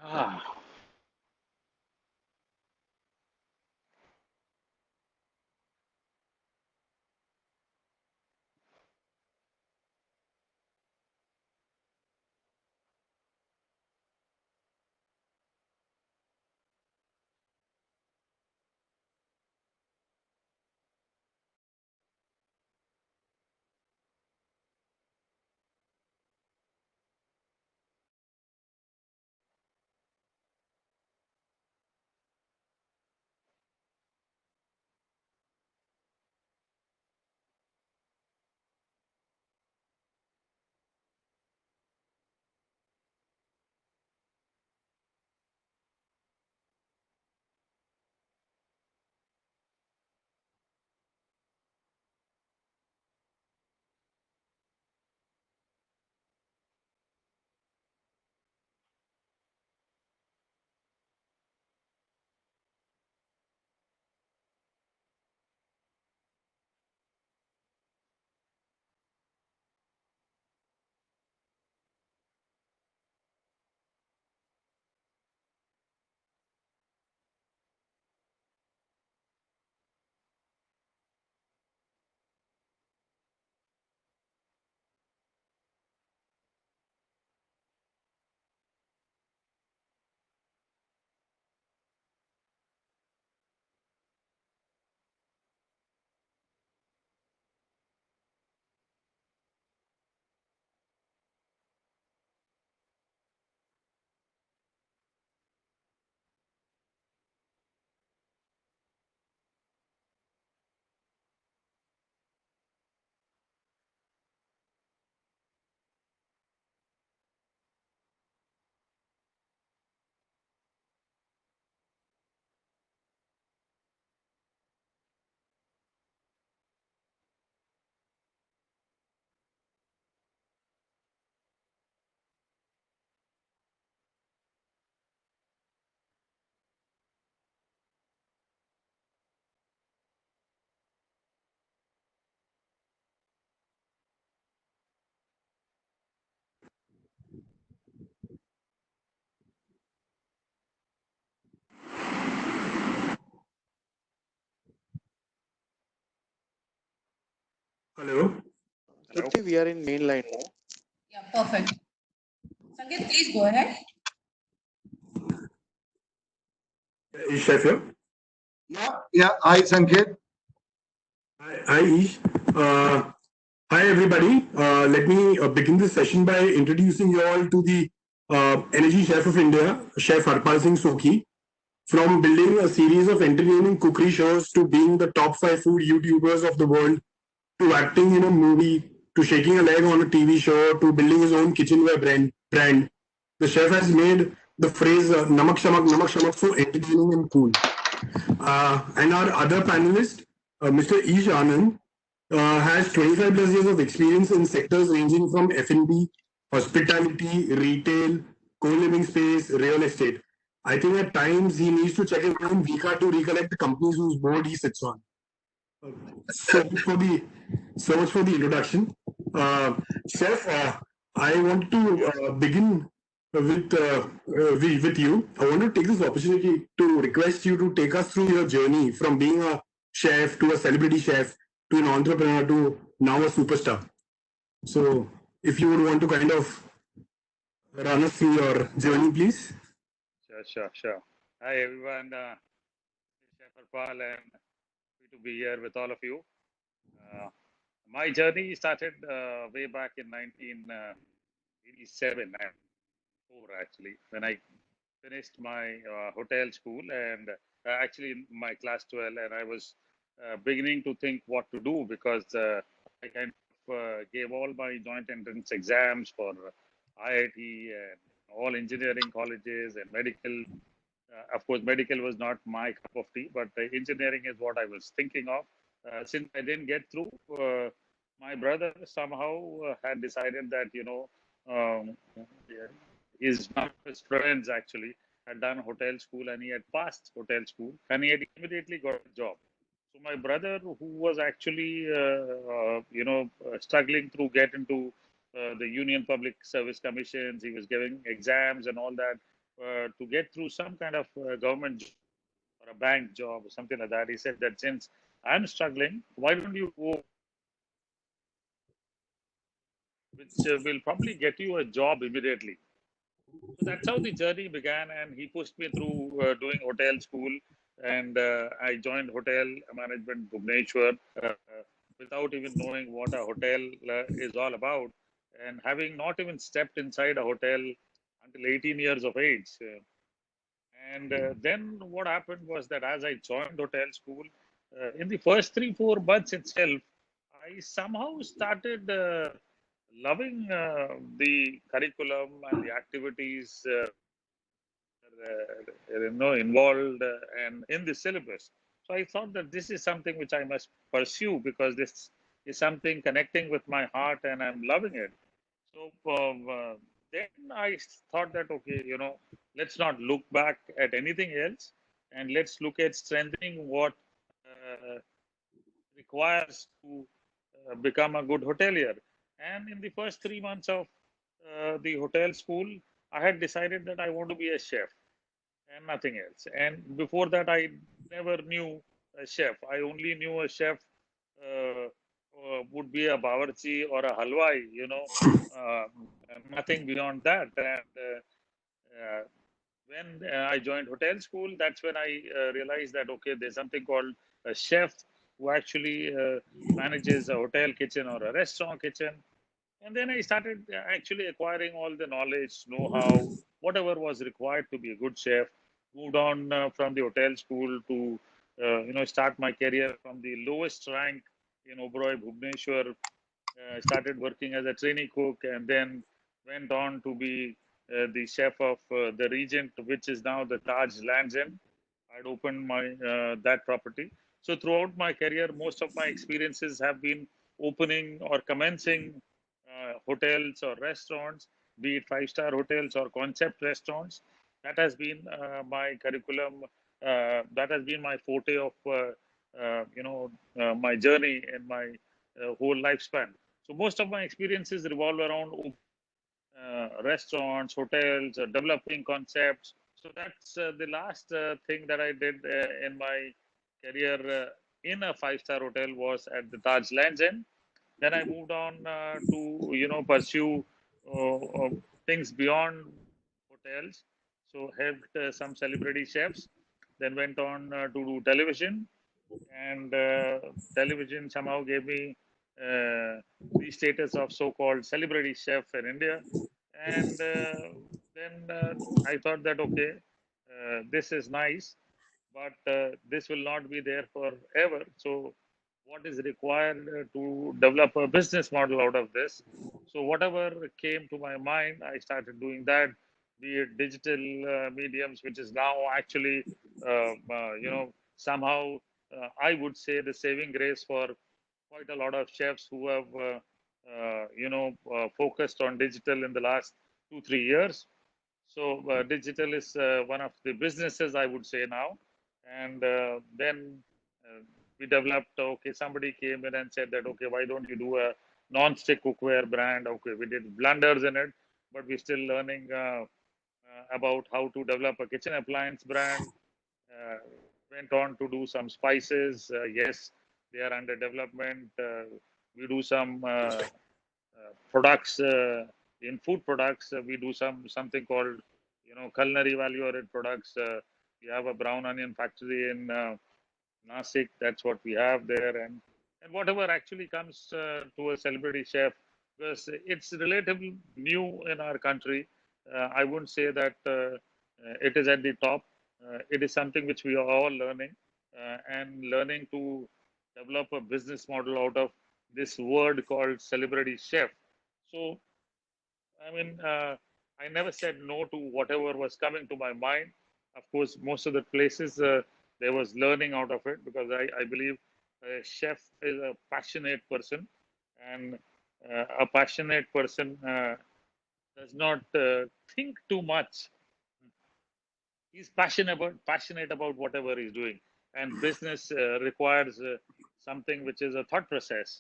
Ah, Hello. hello. Shruti, we are in main line now. Yeah, perfect. Sanket, please go ahead. Is Chef here? Yeah. Hi, Sanket. Hi, Ish. Hi, everybody. Let me begin this session by introducing you all to the Energy Chef of India, Chef Harpal Singh Sokhi. From building a series of entertaining cookery shows to being the top 5 food YouTubers of the world, to acting in a movie, to shaking a leg on a TV show, to building his own kitchenware brand. The chef has made the phrase namak shamak so entertaining and cool. And our other panelist, Mr. Ish Anand, has 25 plus years of experience in sectors ranging from F&B, hospitality, retail, co-living space, real estate. I think at times he needs to check his own Vika to recollect the companies whose board he sits on. So much for the so much for the introduction. Chef, I want to begin with you. I want to take this opportunity to request you to take us through your journey from being a chef to a celebrity chef to an entrepreneur to now a superstar. So, if you would want to kind of run us through your journey, please. Sure. Hi, everyone. Chef Harpal, and happy to be here with all of you. Uh, my journey started way back in 1987 and 4, actually, when I finished my hotel school and actually in my class 12, and I was beginning to think what to do because I kind of gave all my joint entrance exams for IIT and all engineering colleges and medical. Of course, medical was not my cup of tea, but engineering is what I was thinking of. Since I didn't get through, my brother somehow had decided that, um, yeah, one of his friends actually had done hotel school and he had passed hotel school and he had immediately got a job. So my brother, who was actually, struggling to get into the Union Public Service Commissions, he was giving exams and all that. to get through some kind of government job or a bank job or something like that. He said that since I'm struggling, why don't you go, which will probably get you a job immediately. So that's how the journey began, and he pushed me through doing hotel school, and I joined hotel management Bhubaneswar without even knowing what a hotel is all about, and having not even stepped inside a hotel until 18 years of age. And then what happened was that as I joined hotel school, in the first 3 4 months itself, I somehow started loving the curriculum and the activities involved and in the syllabus. So I thought that this is something which I must pursue because this is something connecting with my heart and I'm loving it. So then I thought that, okay, let's not look back at anything else and let's look at strengthening what uh, requires to become a good hotelier. And in the first 3 months of the hotel school, I had decided that I want to be a chef and nothing else. And before that, I never knew a chef. I only knew a chef would be a bawarchi or a halwai, uh, nothing beyond that. And when I joined hotel school, that's when I realized that, okay, there's something called a chef who actually manages a hotel kitchen or a restaurant kitchen. And then I started actually acquiring all the knowledge, know-how, whatever was required to be a good chef. Moved on from the hotel school to, start my career from the lowest rank in Oberoi, Bhubaneswar. Started working as a trainee cook and then went on to be the chef of the Regent, which is now the Taj Lands End. I'd opened my that property. So throughout my career, most of my experiences have been opening or commencing hotels or restaurants, be it five-star hotels or concept restaurants. That has been my curriculum. That has been my forte of my journey and my whole lifespan. So most of my experiences revolve around restaurants, hotels, developing concepts. So that's the last thing that I did in my career in a five-star hotel was at the Taj Lands End. Then I moved on to pursue things beyond hotels. So helped some celebrity chefs. Then went on to do television, and television somehow gave me uh, the status of so-called celebrity chef in India. And then I thought that, okay, this is nice, but this will not be there forever. So, what is required to develop a business model out of this? So, whatever came to my mind, I started doing that, be it digital mediums, which is now actually, somehow I would say the saving grace for quite a lot of chefs who have, focused on digital in the last 2 3 years. So digital is one of the businesses I would say now. And then we developed. Okay, somebody came in and said that, okay, why don't you do a non-stick cookware brand? Okay, we did blunders in it, but we're still learning about how to develop a kitchen appliance brand. Uh, Went on to do some spices. Yes, they are under development. We do some products in food products. We do something called culinary value added products. We have a brown onion factory in Nasik. That's what we have there, and whatever actually comes to a celebrity chef, because it's relatively new in our country. I wouldn't say that it is at the top. It is something which we are all learning and learning to develop a business model out of this word called celebrity chef. So I mean, I never said no to whatever was coming to my mind. Of course, most of the places there was learning out of it because I believe a chef is a passionate person, and a passionate person does not think too much. He's passionate about whatever he's doing, and business requires something which is a thought process,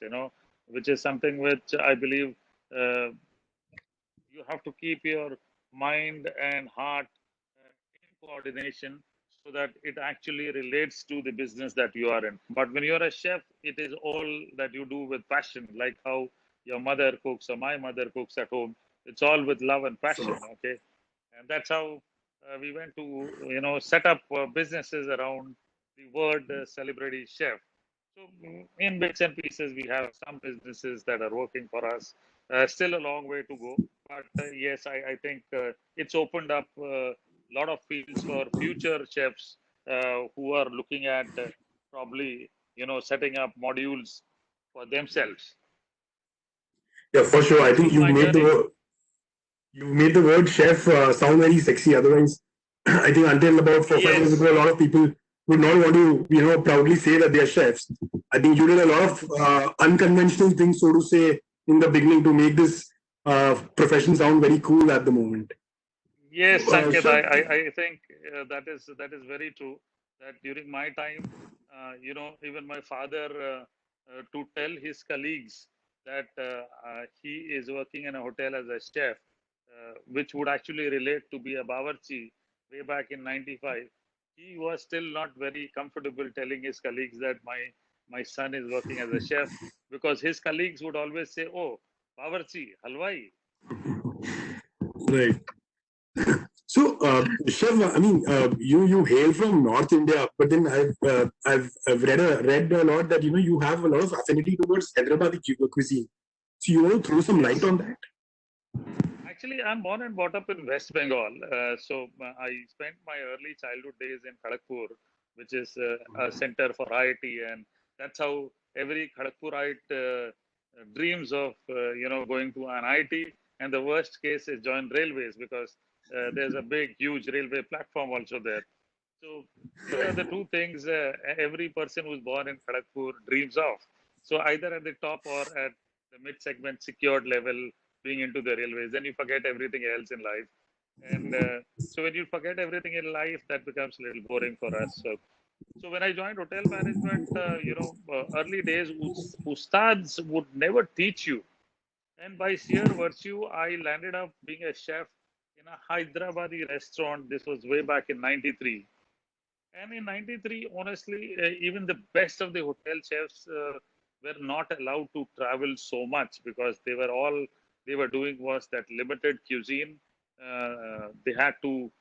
which is something which I believe. Uh, you have to keep your mind and heart coordination so that it actually relates to the business that you are in. But when you're a chef, it is all that you do with passion, like how your mother cooks or my mother cooks at home. It's all with love and passion. Sure. Okay, and that's how we went to set up businesses around the word celebrity chef. So in bits and pieces, we have some businesses that are working for us. Still a long way to go, but yes, I think it's opened up a lot of fields for future chefs who are looking at probably setting up modules for themselves. Yeah, for So sure. I this think was my journey. you made the word chef sound very sexy. Otherwise, I think until about 4 5 years Yes, ago, a lot of people would not want to, proudly say that they are chefs. I think you did a lot of unconventional things, so to say, in the beginning to make this profession sound very cool at the moment. yes, Sanket. Chef, I think that is very true. That during my time, even my father to tell his colleagues that he is working in a hotel as a chef, which would actually relate to be a bawarchi way back in '95. He was still not very comfortable telling his colleagues that my son is working as a chef because his colleagues would always say, "Oh, bawarchi, halwai." right. So, Chef, I mean, you hail from North India, but then I've read a lot that you have a lot of affinity towards Hyderabadi cuisine. So you want to throw some light Yes. on that? Actually, I'm born and brought up in West Bengal. So I spent my early childhood days in Kharagpur, which is a center for IIT, and that's how every Kharagpurite dreams of going to an IIT. And the worst case is join railways because there's a big, huge railway platform also there. So these are the two things every person who's born in Kharagpur dreams of. So either at the top or at the mid-segment secured level, being into the railways, then you forget everything else in life. And so when you forget everything in life, that becomes a little boring for us. So when I joined hotel management, early days, ustads would never teach you. And by sheer virtue, I landed up being a chef in a Hyderabadi restaurant. This was way back in '93. And in '93, honestly, even the best of the hotel chefs were not allowed to travel so much because they were doing was that limited cuisine. They had to,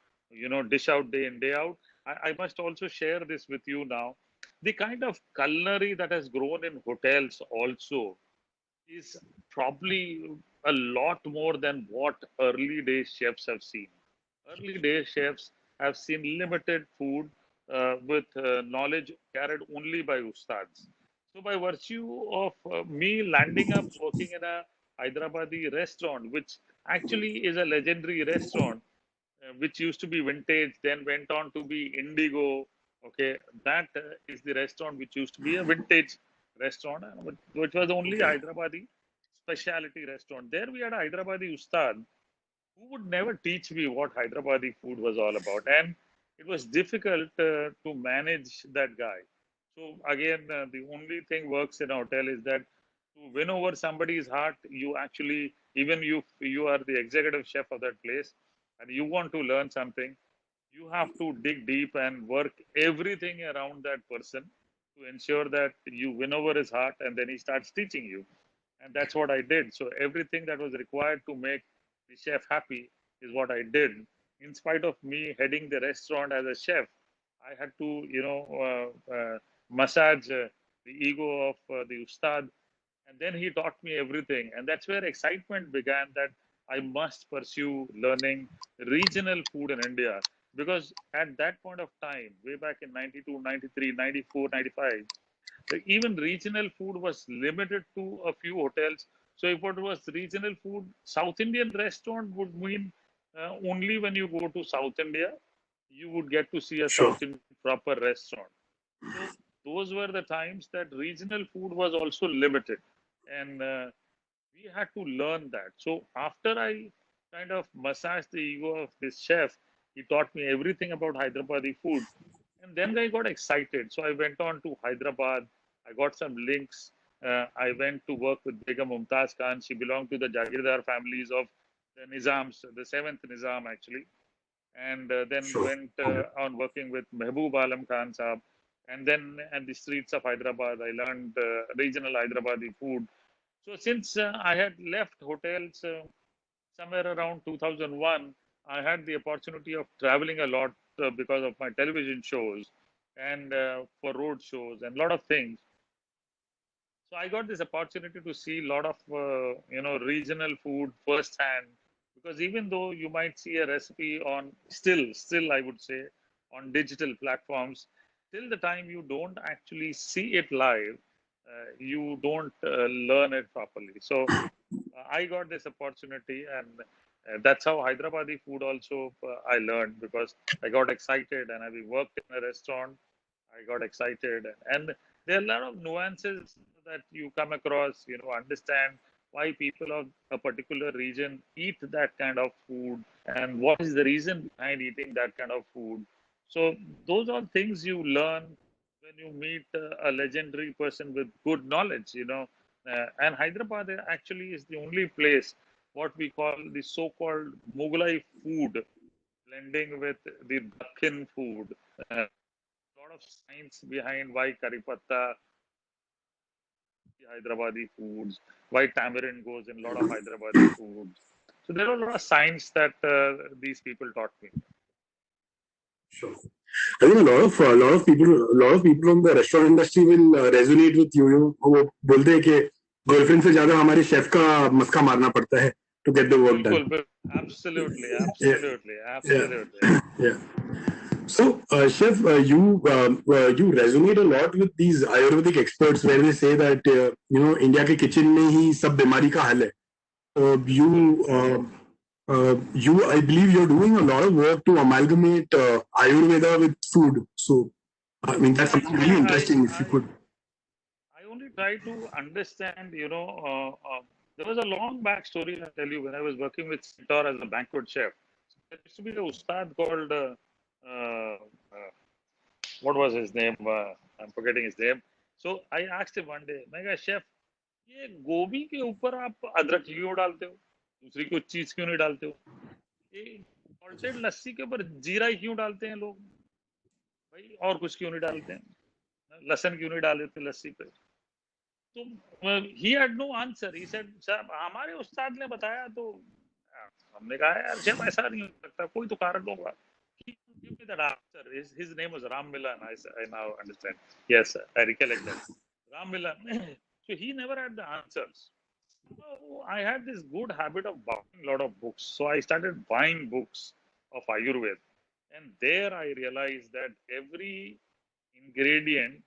dish out day in, day out. I must also share this with you now. The kind of culinary that has grown in hotels also is probably a lot more than what early day chefs have seen. Early day chefs have seen limited food with knowledge carried only by ustads. So, by virtue of me landing up working in a Hyderabadi restaurant, which actually is a legendary restaurant, which used to be vintage, then went on to be Indigo. Okay, that is the restaurant which used to be a vintage restaurant, which was only Hyderabadi specialty restaurant. There we had a Hyderabadi ustad who would never teach me what Hyderabadi food was all about. And it was difficult to manage that guy. So again, the only thing works in a hotel is that to win over somebody's heart, you actually, even you are the executive chef of that place, and you want to learn something, you have to dig deep and work everything around that person to ensure that you win over his heart, and then he starts teaching you. And that's what I did. So everything that was required to make the chef happy is what I did. In spite of me heading the restaurant as a chef, I had to, massage the ego of the ustad, and then he taught me everything. And that's where excitement began that I must pursue learning regional food in India. Because at that point of time, way back in '92, '93, '94, '95, even regional food was limited to a few hotels. So if it was regional food, South Indian restaurant would mean only when you go to South India, you would get to see a Sure. South Indian proper restaurant. So those were the times that regional food was also limited, and we had to learn that. So after I kind of massaged the ego of this chef, he taught me everything about Hyderabadi food, and then I got excited. So I went on to Hyderabad. I got some links. I went to work with Begum Mumtaz Khan. She belonged to the Jagirdar families of the Nizams, the seventh Nizam actually. and then Sure. went on working with Mehboob Alam Khan Saab. And then at the streets of Hyderabad, I learned regional Hyderabadi food. So since I had left hotels somewhere around 2001, I had the opportunity of traveling a lot because of my television shows and for road shows and a lot of things. So I got this opportunity to see a lot of regional food firsthand. Because even though you might see a recipe on still I would say on digital platforms, till the time you don't actually see it live, you don't learn it properly. So I got this opportunity, and that's how Hyderabadi food also I learned, because I got excited and I worked in a restaurant. I got excited, and there are a lot of nuances that you come across. Understand why people of a particular region eat that kind of food, and what is the reason behind eating that kind of food. So those are things you learn when you meet a legendary person with good knowledge. And Hyderabad actually is the only place what we call the so-called Mughlai food blending with the Dakhin food. A lot of science behind why curry patta, Hyderabadi foods, why tamarind goes in a lot of Hyderabadi foods. So there are a lot of science that these people taught me. Sure. I think a lot of people from the restaurant industry will resonate with you. वो बोलते हैं कि girlfriend से ज्यादा हमारे chef का मस्का मारना पड़ता है to get the work done. Bilkul, absolutely, Yeah, absolutely, yeah, absolutely. yeah. So, Chef, you resonate a lot with these Ayurvedic experts where they say that India के kitchen में ही सब बीमारी का हल है. I believe you're doing a lot of work to amalgamate Ayurveda with food. So, I mean, that's No, something actually, really interesting. If you could, I only try to understand, there was a long backstory I'll tell you when I was working with Sitar as a banquet chef. There used to be a ustad called, uh, uh, what was his name? I'm forgetting his name. So I asked him one day, मैं कहा chef, ये गोभी के ऊपर आप अदरक क्यों डालते हो? दूसरी कोई चीज क्यों नहीं डालते हो? ये सॉल्टेड लस्सी के ऊपर जीरा ही क्यों डालते हैं लोग? भाई और कुछ क्यों नहीं डालते हैं? लहसुन क्यों नहीं डालते लस्सी पे? तो he had no answer, he said sir हमारे उस्ताद ने बताया तो हमने कहा यार शेफ ऐसा नहीं हो सकता, कोई तो कारण होगा. He give me that answer. His name was Ram Milan. I now understand. Yes, I recollect that. Ram Milan. So he never had the answers. So I had this good habit of buying a lot of books. So I started buying books of Ayurveda. And there I realized that every ingredient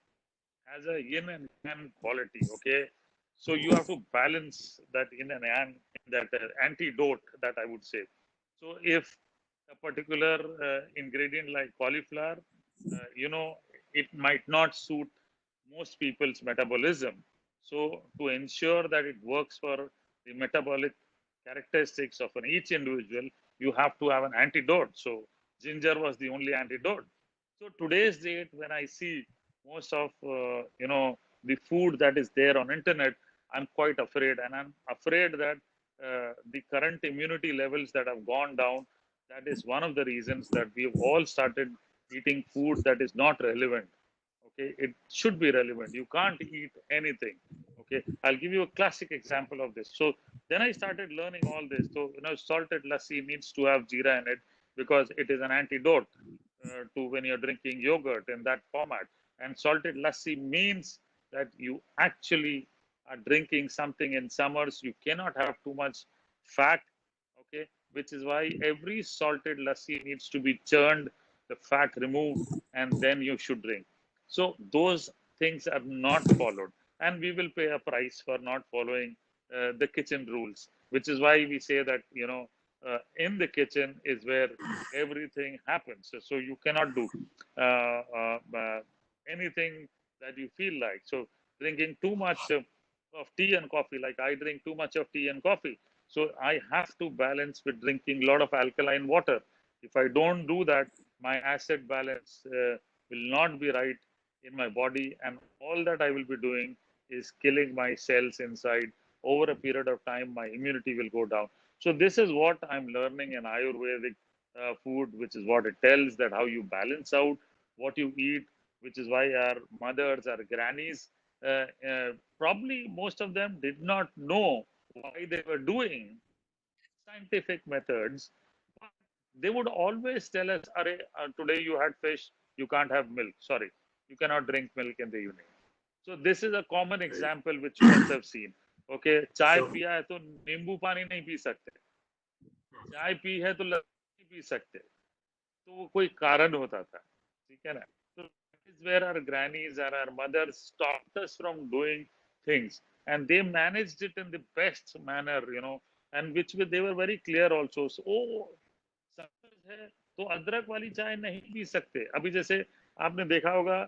has a yin and yang quality. Okay, so you have to balance that yin and yang, that antidote that I would say. So if a particular ingredient like cauliflower, it might not suit most people's metabolism. So to ensure that it works for the metabolic characteristics of each individual, you have to have an antidote. So ginger was the only antidote. So today's date, when I see most of the food that is there on internet, I'm quite afraid, and I'm afraid that the current immunity levels that have gone down, that is one of the reasons that we've all started eating food that is not relevant. Okay, it should be relevant. You can't eat anything. Okay, I'll give you a classic example of this. So then I started learning all this. So salted lassi needs to have jeera in it because it is an antidote to when you're drinking yogurt in that format. And salted lassi means that you actually are drinking something in summers. You cannot have too much fat. Okay, which is why every salted lassi needs to be churned, the fat removed, and then you should drink. So those things are not followed, and we will pay a price for not following the kitchen rules. Which is why we say that in the kitchen is where everything happens. So you cannot do anything that you feel like. So drinking too much of tea and coffee, like I drink too much of tea and coffee. So I have to balance with drinking a lot of alkaline water. If I don't do that, my acid balance will not be right in my body, and all that I will be doing is killing my cells inside. Over a period of time, my immunity will go down. So this is what I'm learning in Ayurvedic food, which is what it tells that how you balance out what you eat, which is why our mothers, our grannies, probably most of them did not know why they were doing scientific methods. But they would always tell us, Are, today you had fish, you can't have milk. Sorry, you cannot drink milk in the evening. So this is a common example which you must have seen. Okay, चाय Sure. पिया है तो नींबू पानी नहीं P सकते, चाय P है तो लस्सी नहीं पी सकते, तो वो कोई कारण होता था, ठीक है ना. So that is where our grannies and our mothers stopped us from doing things, and they managed it in the best manner, and which they were very clear also. So, oh, शक्कर है तो अदरक वाली चाय नहीं P सकते. अभी जैसे आपने देखा होगा,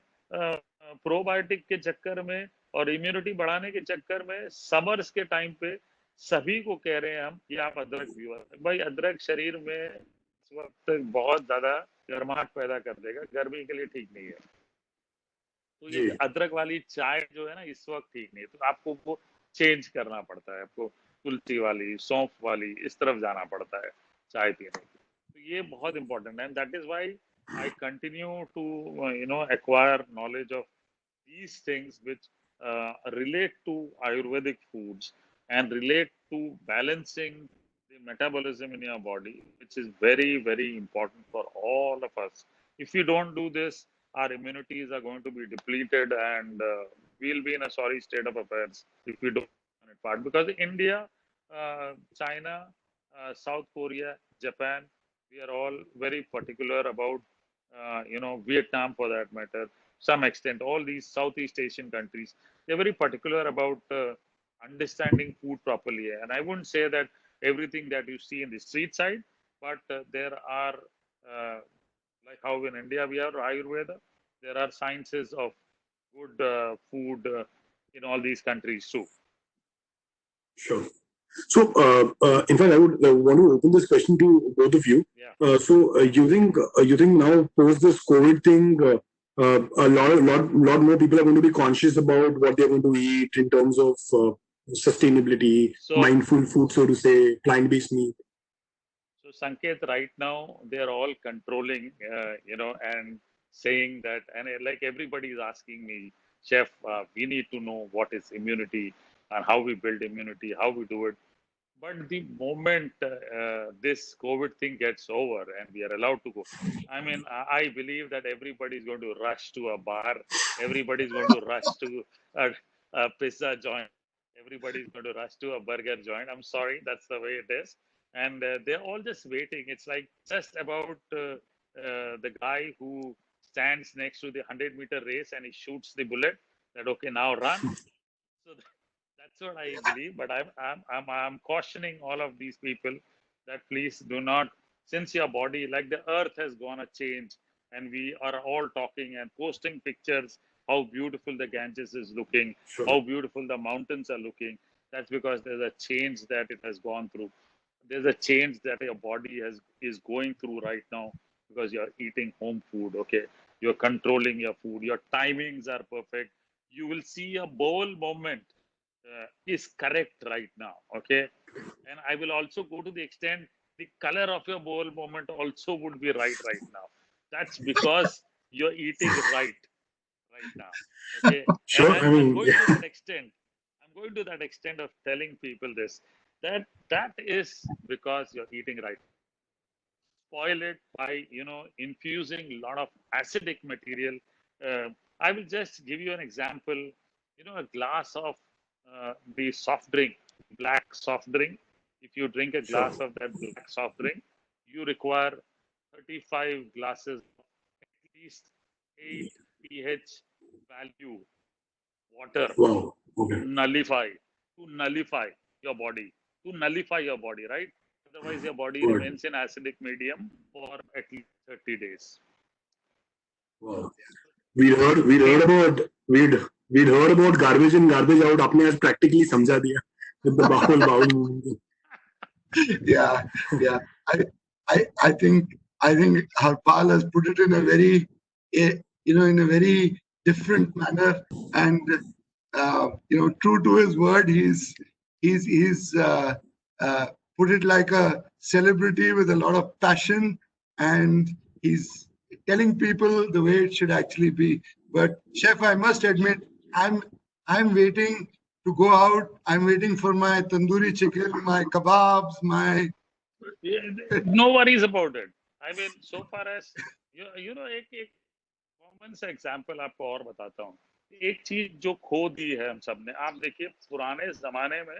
प्रोबायोटिक के चक्कर में और इम्यूनिटी बढ़ाने के चक्कर में समर्स के टाइम पे सभी को कह रहे हैं हम कि आप अदरक पियो. भाई अदरक शरीर में इस वक्त बहुत ज्यादा गर्माहट पैदा कर देगा, गर्मी के लिए ठीक नहीं है. तो ये जी. अदरक वाली चाय जो है ना इस वक्त ठीक नहीं है, तो आपको वो चेंज करना पड़ता है. आपको तुलसी वाली, सौंफ वाली इस तरफ जाना पड़ता है चाय पीने की. तो ये बहुत इंपॉर्टेंट है, and that is why I continue to acquire knowledge of these things which relate to Ayurvedic foods and relate to balancing the metabolism in your body, which is very, very important for all of us. If we don't do this, our immunities are going to be depleted, and we'll be in a sorry state of affairs if we don't do it part. Because India, China, South Korea, Japan, we are all very particular about, Vietnam for that matter, some extent, all these Southeast Asian countries, they're very particular about understanding food properly. And I wouldn't say that everything that you see in the street side, but there are, like how in India we have Ayurveda, there are sciences of good food in all these countries too. Sure. So, in fact, I would want to open this question to both of you. Yeah. So, you think now post this COVID thing, a lot more people are going to be conscious about what they're going to eat in terms of sustainability, So- mindful food, so to say, plant-based meat. So Sanket, right now they are all controlling, and saying that, and like everybody is asking me, Chef, we need to know what is immunity and how we build immunity, how we do it. But the moment this COVID thing gets over and we are allowed to go, I mean, I believe that everybody is going to rush to a bar, everybody is going to rush to a pizza joint, everybody is going to rush to a burger joint. I'm sorry, that's the way it is. And they're all just waiting. It's like just about the guy who stands next to the 100-meter race and he shoots the bullet. That okay, now run. So that's what I believe. But I'm cautioning all of these people that please do not, since your body, like the earth has gone a change, and we are all talking and posting pictures how beautiful the Ganges is looking, Sure. how beautiful the mountains are looking. That's because there's a change that it has gone through. There's a change that your body is going through right now because you're eating home food. Okay, you're controlling your food. Your timings are perfect. You will see a bowl moment is correct right now. Okay, and I will also go to the extent the color of your bowl moment also would be right now. That's because you're eating right now. Okay, Sure. and I mean, I'm going to that extent. I'm going to that extent of telling people this, that is because you're eating right. Spoil it by infusing a lot of acidic material. I will just give you an example. A glass of the soft drink, black soft drink. If you drink a glass Sure. of that black soft drink, you require 35 glasses of at least 8 pH value water Wow. to Okay. nullify your body, right? Otherwise, your body Good. remains in acidic medium for at least 30 days. Wow. We'd heard about garbage in, garbage out. आपने आज practically समझा दिया with the bowel movement. Yeah, yeah. I think Harpal has put it in a very, in a very different manner, and true to his word, he's put it like a celebrity with a lot of passion and he's telling people the way it should actually be. But chef, I must admit, I'm waiting to go out. I'm waiting for my tandoori chicken, my kebabs, my No worries about it. I mean, so far as एक common सा example आपको और बताता हूँ. एक चीज जो खो दी है हम सब ने. आप देखिए पुराने जमाने में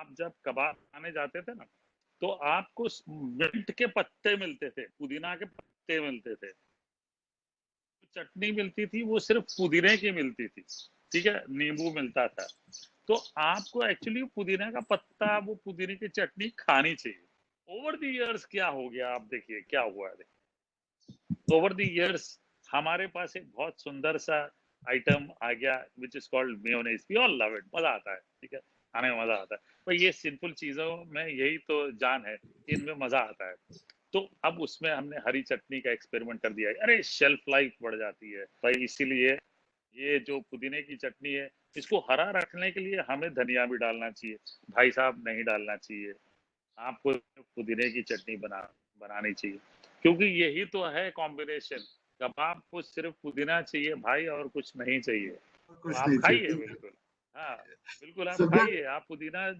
आप जब कबाब खाने जाते थे ना, तो आपको मिंट के पत्ते मिलते थे, पुदीना के पत्ते मिलते थे. चटनी मिलती थी वो सिर्फ पुदीने की मिलती थी. ठीक है, नींबू मिलता था. तो आपको एक्चुअली पुदीना का पत्ता, वो पुदीने की चटनी खानी चाहिए. ओवर द इयर्स क्या हो गया, आप देखिए क्या हुआ है. ओवर द इयर्स हमारे पास एक बहुत सुंदर सा आइटम आ गया which is called mayonnaise. We all love it. मजा आता है. ठीक है, खाने में मजा आता है. पर ये सिंपल चीजों में यही तो जान है, इनमें मजा आता है. तो अब उसमें हमने हरी चटनी का एक्सपेरिमेंट कर दिया है. अरे शेल्फ लाइफ बढ़ जाती है भाई, इसीलिए ये जो पुदीने की चटनी है, इसको हरा रखने के लिए हमें धनिया भी डालना चाहिए. भाई साहब नहीं डालना चाहिए. आपको पुदीने की चटनी बनानी चाहिए, क्योंकि यही तो है कॉम्बिनेशन. कबाब को सिर्फ पुदीना चाहिए भाई, और कुछ नहीं चाहिए. तो कुछ आप नहीं खाइए चाहिए. बिल्कुल. हाँ, बिल्कुल आप So good. खाइए. आप पुदीना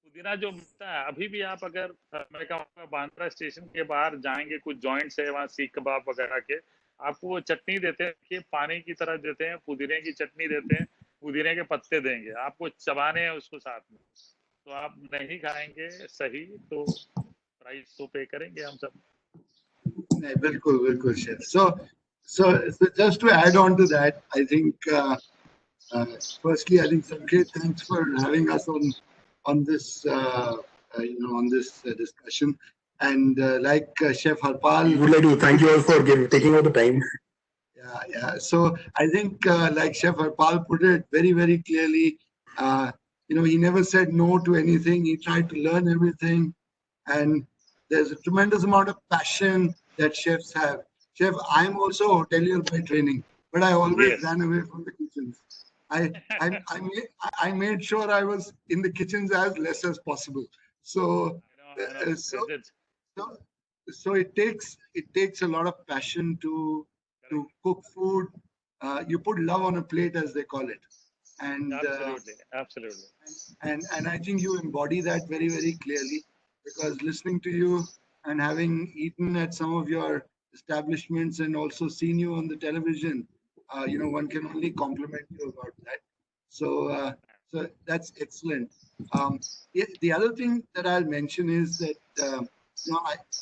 पुदीना जो मिलता है अभी भी, आप अगर मैं कहूँगा बांद्रा स्टेशन के बाहर जाएंगे, कुछ जॉइंट्स है वहाँ सीख कबाब वगैरह के, आपको वो चटनी देते हैं कि पानी की तरह देते हैं, पुदीने की चटनी देते हैं, पुदीने के पत्ते देंगे, आपको चबाने हैं उसको साथ में. तो आप नहीं खाएंगे सही, तो प्राइस तो पे करेंगे हम सब. बिल्कुल बिल्कुल chef. So just to add on to that, I think firstly, I think Sanket, thanks for having us on this on this discussion. And like Chef Harpal, We would like to thank you all for taking out the time. yeah. So I think like Chef Harpal put it very, very clearly. He never said no to anything. He tried to learn everything, and there's a tremendous amount of passion that chefs have. Chef, I'm also a hotelier by training, but I always Yes. ran away from the kitchens. I made sure I was in the kitchens as less as possible. So I know. so so it takes a lot of passion to cook food. You put love on a plate, as they call it, and Absolutely. and I think you embody that very, very clearly, because listening to you and having eaten at some of your establishments and also seen you on the television, one can only compliment you about that. So that's excellent. The other thing that I'll mention is that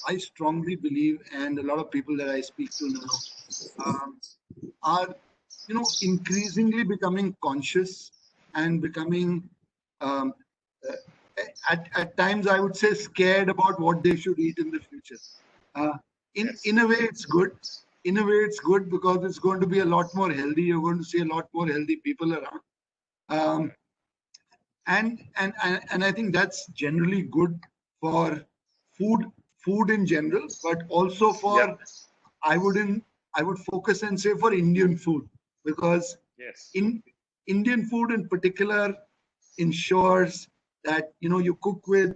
I strongly believe, and a lot of people that I speak to now are increasingly becoming conscious and becoming um, at times, I would say, scared about what they should eat in the future. In a way, it's good. In a way, it's good because it's going to be a lot more healthy. You're going to see a lot more healthy people around. And I think that's generally good for food in general, but also for I would focus and say for Indian food, because in Indian food in particular ensures that you cook with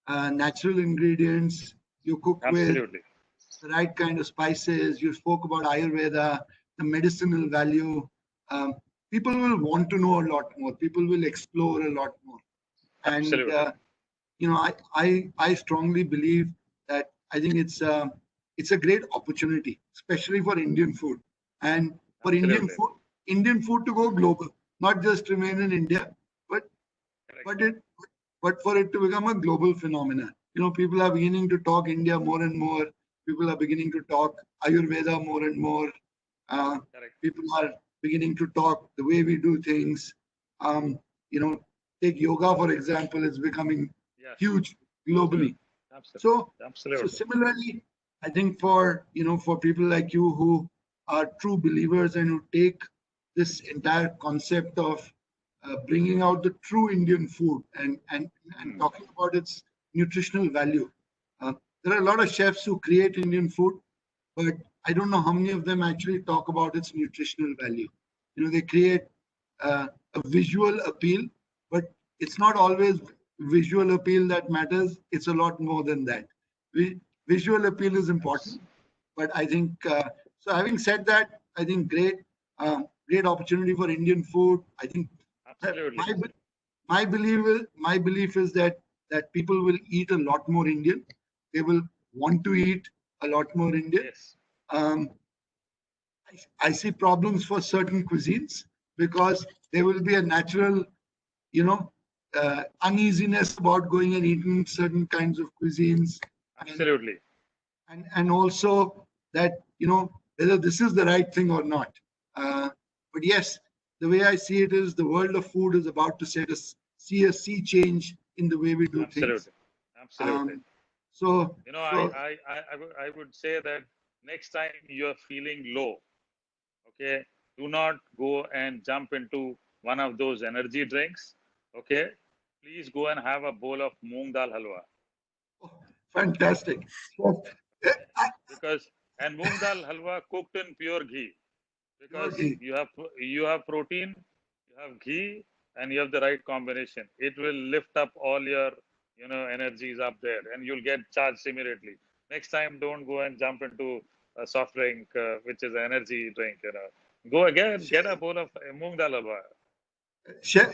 natural ingredients, you cook with the right kind of spices. You spoke about Ayurveda, the medicinal value. People will want to know a lot more. People will explore a lot more. And I strongly believe that I think it's a great opportunity, especially for Indian food, and for Indian food to go global, not just remain in India, but for it to become a global phenomenon. People are beginning to talk India more and more. People are beginning to talk Ayurveda more and more. People are beginning to talk the way we do things. Take yoga, for example, it's becoming huge globally. So similarly, I think for people like you who are true believers and who take this entire concept of bringing out the true Indian food and talking about its nutritional value. There are a lot of chefs who create Indian food, but I don't know how many of them actually talk about its nutritional value. They create a visual appeal, but it's not always visual appeal that matters. It's a lot more than that. Visual appeal is important, But I think so. Having said that, I think great opportunity for Indian food. I think Absolutely. my belief is that people will eat a lot more Indian. They will want to eat a lot more Indian. Yes. Um, I see problems for certain cuisines because there will be a natural, you know, uneasiness about going and eating certain kinds of cuisines, and Absolutely. and also that whether this is the right thing or not. But yes, the way I see it is the world of food is about to see a sea change in the way we do things. Absolutely. Absolutely. Um, so You know, so I would say that next time you're feeling low, okay, do not go and jump into one of those energy drinks. Okay. Please go and have a bowl of moong dal halwa. fantastic. So, I, Because and moong dal halwa cooked in pure ghee, because Yogi, you have protein, you have ghee, and you have the right combination. It will lift up all your energies up there, and you'll get charged immediately. Next time, don't go and jump into a soft drink, which is an energy drink. Go again, get a bowl of moong dal halwa. chef,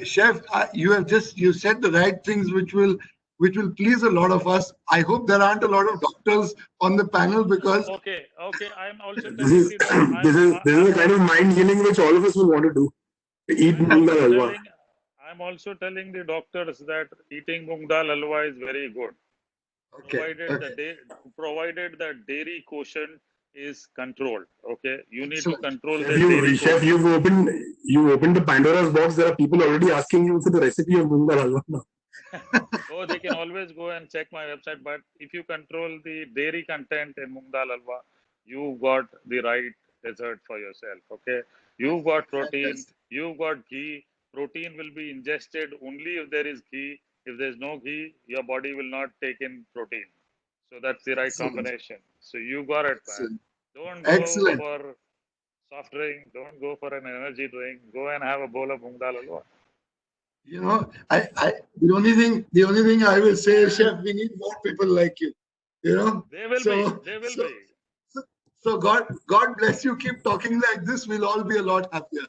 you said the right things which will please a lot of us. I hope there aren't a lot of doctors on the panel because Okay, okay. I'm also This telling is the doc. this is a kind of mind healing which all of us will want to do. Eat I'm moong dal also halwa. telling I'm also telling the doctors that eating moong dal halwa is very good, okay, okay, provided the dairy quotient is controlled. Okay, you need to excellent. control Chef, the dairy quotient. you opened the Pandora's box. There are people already asking you for the recipe of moong dal halwa now. Oh, they can always go and check my website. But if you control the dairy content in moong dal halwa, you got the right dessert for yourself. Okay, you've got protein, Fantastic. you've got ghee. Protein will be ingested only if there is ghee. If there's no ghee, your body will not take in protein. So that's the right Excellent. combination. So you got it, man. Excellent. Don't go Excellent. for soft drink. Don't go for an energy drink. Go and have a bowl of moong dal halwa. The only thing I will say is, Chef, we need more people like you. You know, They will be. so They will so be. so, so God bless you. Keep talking like this. We'll all be a lot happier.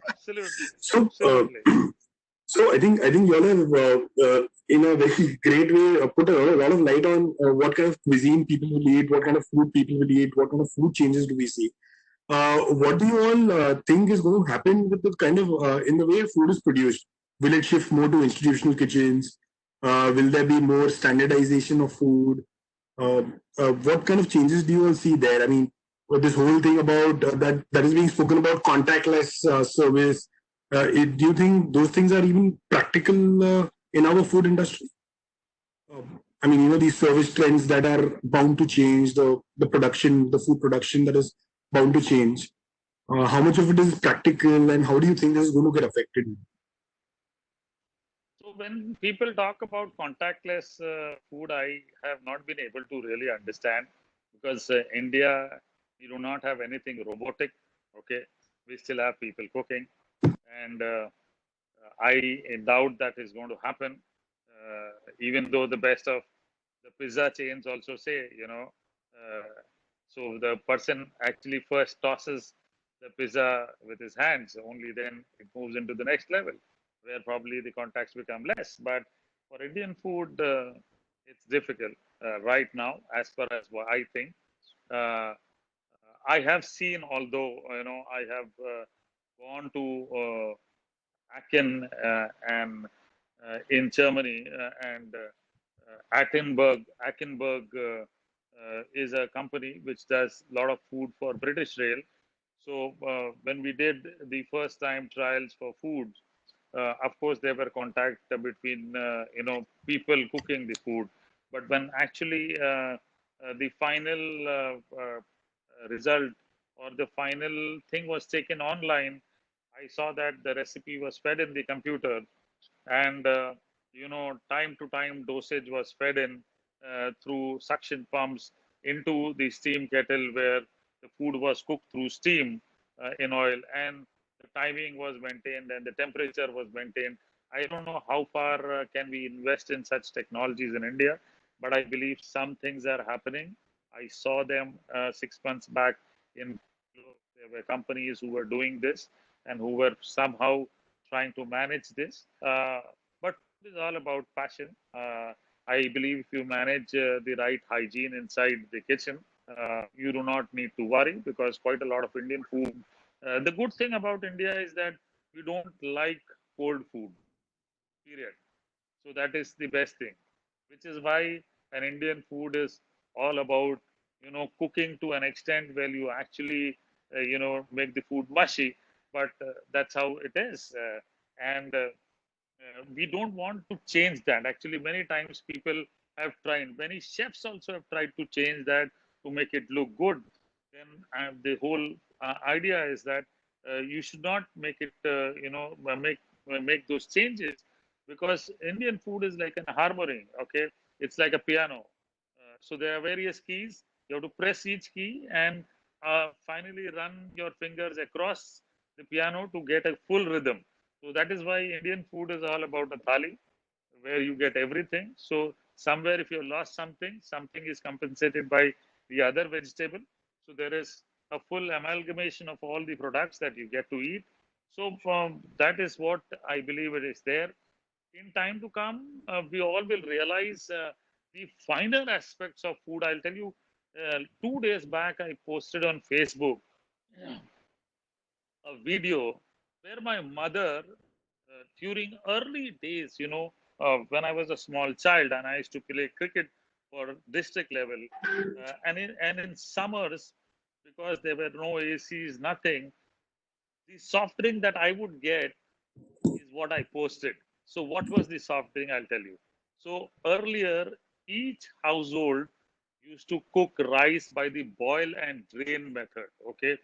Absolutely. So, Absolutely. so I think you all have in a very great way put a lot of light on what kind of cuisine people will eat, what kind of food people will eat, what kind of food changes do we see. What do you all think is going to happen with the kind of in the way food is produced? Will it shift more to institutional kitchens? Will there be more standardization of food? What kind of changes do you all see there? I mean, with this whole thing about that is being spoken about contactless service. Do you think those things are even practical in our food industry? I mean, these service trends that are bound to change, the production, the food production that is bound to change. How much of it is practical, and how do you think this is going to get affected? So when people talk about contactless food, I have not been able to really understand, because India, we do not have anything robotic. Okay, we still have people cooking, and I doubt that is going to happen. Even though the best of the pizza chains also say, so the person actually first tosses the pizza with his hands, only then it moves into the next level, where probably the contacts become less. But for Indian food, it's difficult right now, as far as what I think. Uh, I have seen, although I have gone to Aachen and in Germany, and Ackenberg is a company which does a lot of food for British Rail. So when we did the first time trials for food, of course there were contact between people cooking the food, but when actually the final result or the final thing was taken online, I saw that the recipe was fed in the computer, and time to time dosage was fed in through suction pumps into the steam kettle, where the food was cooked through steam in oil, and the timing was maintained and the temperature was maintained. I don't know how far can we invest in such technologies in India, but I believe some things are happening. I saw them 6 months back in Bangalore. There were companies who were doing this and who were somehow trying to manage this. But food is all about passion. I believe if you manage the right hygiene inside the kitchen, you do not need to worry because quite a lot of Indian food. The good thing about India is that we don't like cold food, period. So that is the best thing, which is why an Indian food is all about, cooking to an extent where you actually, make the food mushy. But that's how it is. And we don't want to change that. Actually, many times people have tried, many chefs also have tried to change that to make it look good. Then the whole idea is that you should not make it, make those changes because Indian food is like a harmony. Okay, it's like a piano. So there are various keys. You have to press each key and finally run your fingers across the piano to get a full rhythm. So that is why Indian food is all about a thali, where you get everything. So somewhere, if you lost something, something is compensated by the other vegetable. So there is a full amalgamation of all the products that you get to eat. So that is what I believe it is there. In time to come, we all will realize the finer aspects of food. I'll tell you, 2 days back, I posted on Facebook a video where my mother, during early days, when I was a small child and I used to play cricket for district level, and in summers, because there were no ACs, nothing, the soft drink that I would get is what I posted. So, what was the soft drink? I'll tell you. So, earlier, each household used to cook rice by the boil and drain method. Okay.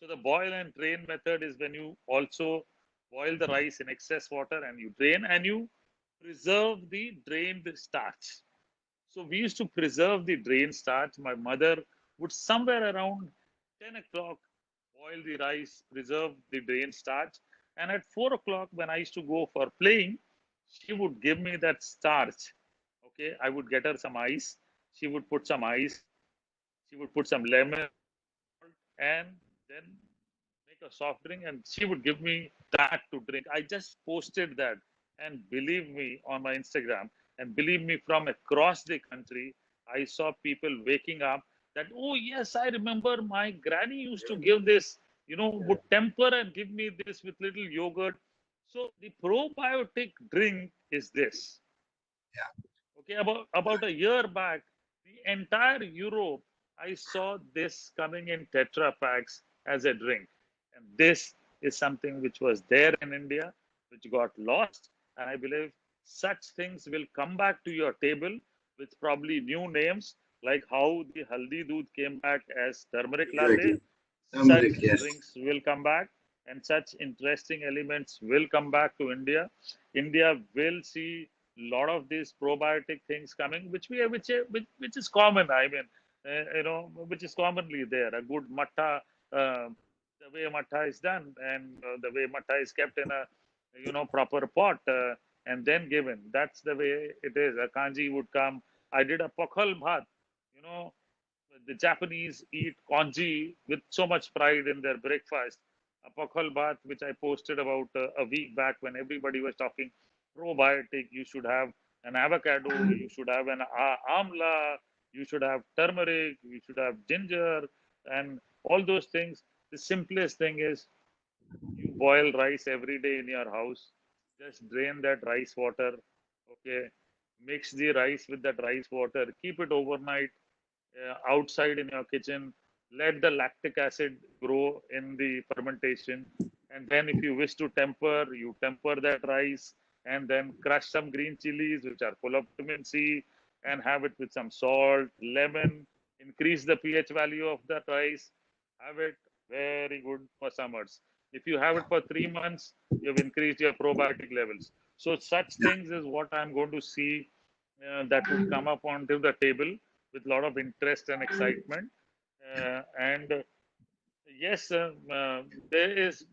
So, the boil and drain method is when you also boil the rice in excess water and you drain and you preserve the drained starch. So we used to preserve the drain starch. My mother would somewhere around 10 o'clock boil the rice, preserve the drain starch. And at 4 o'clock, when I used to go for playing, she would give me that starch. Okay, I would get her some ice. She would put some ice. She would put some lemon and then make a soft drink and she would give me that to drink. I just posted that and believe me on my Instagram and believe me from across the country, I saw people waking up that, oh yes, I remember my granny used to give this, would temper and give me this with little yogurt. So the probiotic drink is this. Okay, about a year back, the entire Europe, I saw this coming in Tetra packs as a drink, and this is something which was there in India, which got lost, and I believe such things will come back to your table with probably new names, like how the haldi doodh came back as turmeric latte. Exactly. Such Turmeric, yes. drinks will come back, and such interesting elements will come back to India. India will see lot of these probiotic things coming, which is common. I mean, which is commonly there. A good matta, the way matta is done, and the way matta is kept in a proper pot and then given. That's the way it is. A kanji would come. I did a pokhal bhat. You know, the Japanese eat congee with so much pride in their breakfast. A pokhal bath, which I posted about a week back when everybody was talking probiotic. You should have an avocado, you should have an amla, you should have turmeric, you should have ginger, and all those things. The simplest thing is you boil rice every day in your house. Just drain that rice water. Okay. Mix the rice with that rice water. Keep it overnight outside in your kitchen. Let the lactic acid grow in the fermentation. And then, if you wish to temper, you temper that rice and then crush some green chilies, which are full of vitamin C, and have it with some salt, lemon, increase the pH value of that rice. Have it very good for summers. If you have it for 3 months, you've increased your probiotic levels. So, such Yeah. things is what I'm going to see that would come up onto the table with a lot of interest and excitement. And yes, there is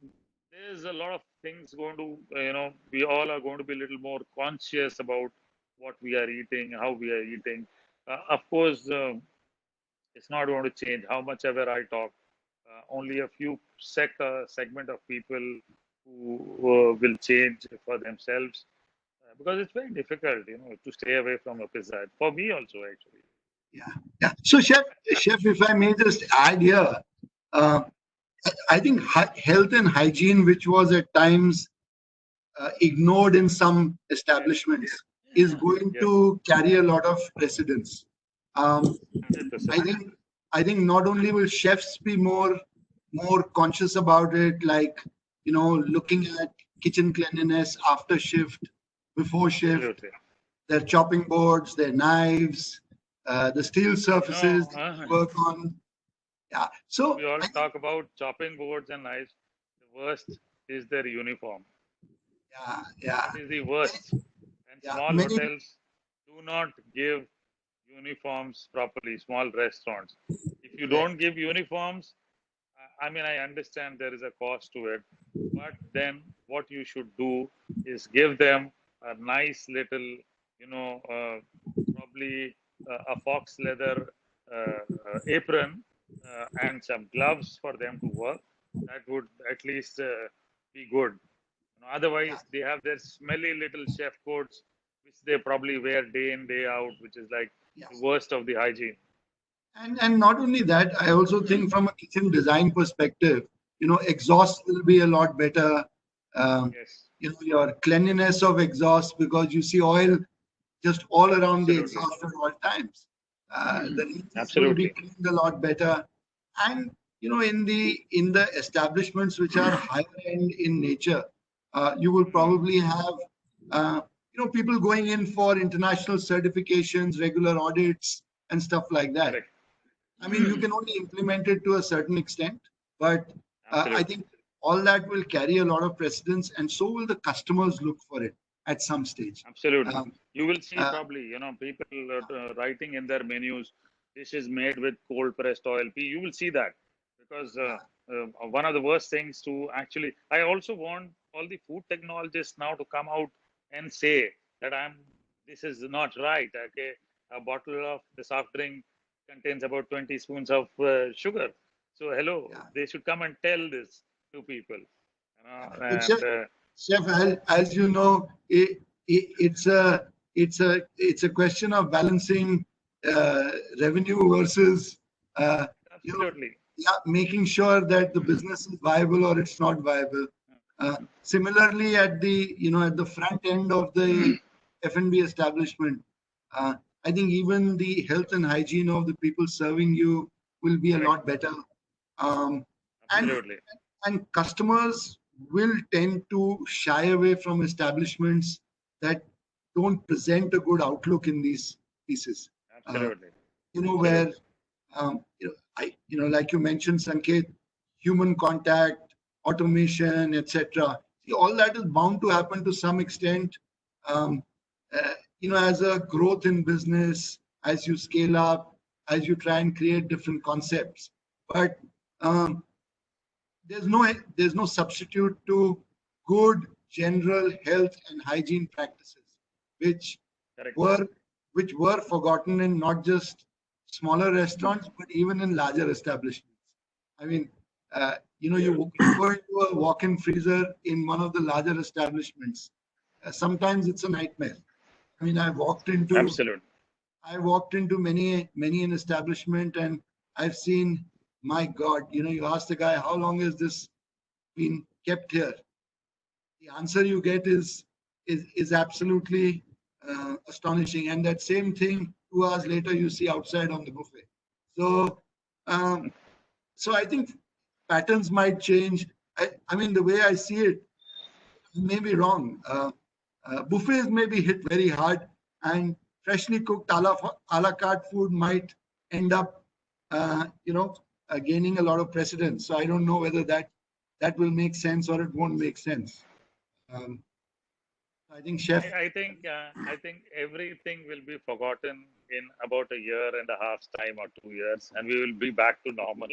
a lot of things going to we all are going to be a little more conscious about what we are eating, how we are eating. Of course, It's not going to change how much ever I talk. Only a few segment of people who will change for themselves, because it's very difficult, to stay away from a pizza. For me also, actually. Yeah, yeah. So, chef, if I may just add here, uh, I think health and hygiene, which was at times ignored in some establishments, is going Yes, to carry a lot of precedence. Um, I 100%. think I think not only will chefs be more conscious about it, like looking at kitchen cleanliness after shift, before shift, Absolutely. their chopping boards, their knives, the steel You surfaces know, they work on. Yeah. So we all I think talk about chopping boards and knives. The worst is their uniform. yeah, yeah, That is the worst. And yeah. small Many hotels do not give uniforms properly, small restaurants. If you correct. don't give uniforms, I mean, I understand there is a cost to it, but then what you should do is give them a nice little, probably a fox leather apron and some gloves for them to work. That would at least be good. Yeah, Otherwise, they have their smelly little chef coats, which they probably wear day in, day out, which is like yeah. the worst of the hygiene. And not only that, I also think from a kitchen design perspective, exhaust will be a lot better. Um, Yes, your cleanliness of exhaust, because you see oil just all around the absolutely. exhaust at all times. The leaches will be Absolutely. cleaned a lot better. And in the establishments which are higher end in nature, you will Mm, probably have people going in for international certifications, regular audits, and stuff like that. correct. I mean, you can only implement it to a certain extent, but I Absolutely. think all that will carry a lot of precedence, and so will the customers look for it at some stage. Absolutely. Um, You will see uh, probably, people writing in their menus, this is made with cold pressed oil. You will see that because yeah, one of the worst things to actually, I also want all the food technologists now to come out and say that this is not right. Okay. A bottle of the soft drink contains about 20 spoons of sugar. So, hello, yeah, they should come and tell this to people, yeah. But and chef, as you know, it's a question of balancing revenue versus uh, you know, absolutely. yeah, making sure that the business is viable or it's not viable. Similarly, at the front end of the F&B establishment, uh, I think even the health and hygiene of the people serving you will be a Correct. lot better. Um, and Absolutely. and customers will tend to shy away from establishments that don't present a good outlook in these pieces. Uh, Absolutely. where Absolutely. like you mentioned, Sanket, human contact, automation, etc. See, all that is bound to happen to some extent. Um, as a growth in business, as you scale up, as you try and create different concepts. But um, there's no substitute to good general health and hygiene practices, which Correct. were which were forgotten in not just smaller restaurants but even in larger establishments. I mean, you go into a walk-in freezer in one of the larger establishments. Sometimes it's a nightmare. I mean, Absolutely. I walked into many an establishment, and I've seen, my God, you ask the guy, how long has this been kept here? The answer you get is absolutely astonishing. And that same thing 2 hours later you see outside on the buffet. So, um, so I think patterns might change. I mean, the way I see it, I may be wrong. Buffets may be hit very hard, and freshly cooked a la carte food might end up, gaining a lot of precedence. So I don't know whether that will make sense or it won't make sense. Um, I think chef. I think everything will be forgotten in about a year and a half's time or 2 years, and we will be back to normal,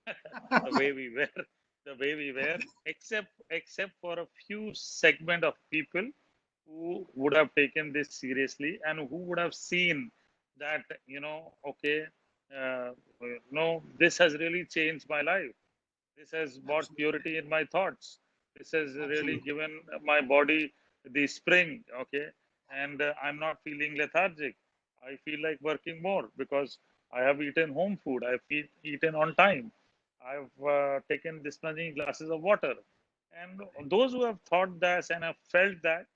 the way we were, the way we were, except for a few segment of people who would have taken this seriously and who would have seen that, okay, this has really changed my life. This has brought purity in my thoughts. This has really Absolutely. given my body the spring, okay? And I'm not feeling lethargic. I feel like working more because I have eaten home food. I've eaten on time. I've taken this many glasses of water. And those who have thought this and have felt that,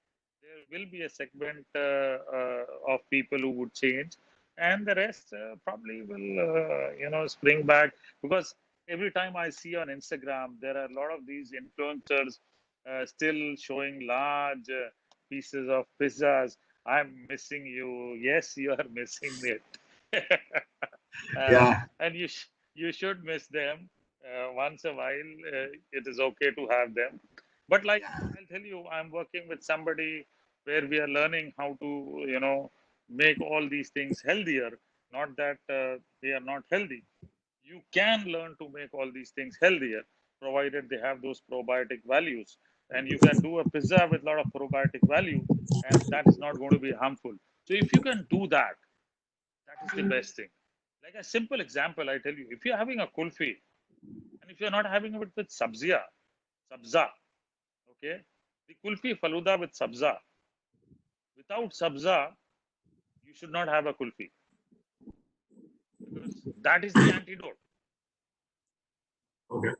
there will be a segment of people who would change, and the rest probably will, spring back, because every time I see on Instagram, there are a lot of these influencers still showing large pieces of pizzas. I'm missing you. Yes, you are missing it. Yeah. And you should miss them once a while. It is okay to have them. But like Yeah. I'll tell you, I'm working with somebody where we are learning how to, make all these things healthier. Not that they are not healthy. You can learn to make all these things healthier, provided they have those probiotic values. And you can do a pizza with a lot of probiotic value, and that is not going to be harmful. So if you can do that, that is the best thing. Like a simple example, I tell you, if you're having a kulfi, and if you're not having it with sabza, okay, the kulfi faluda with sabza. Without sabza, you should not have a kulfi, because that is the antidote. Okay.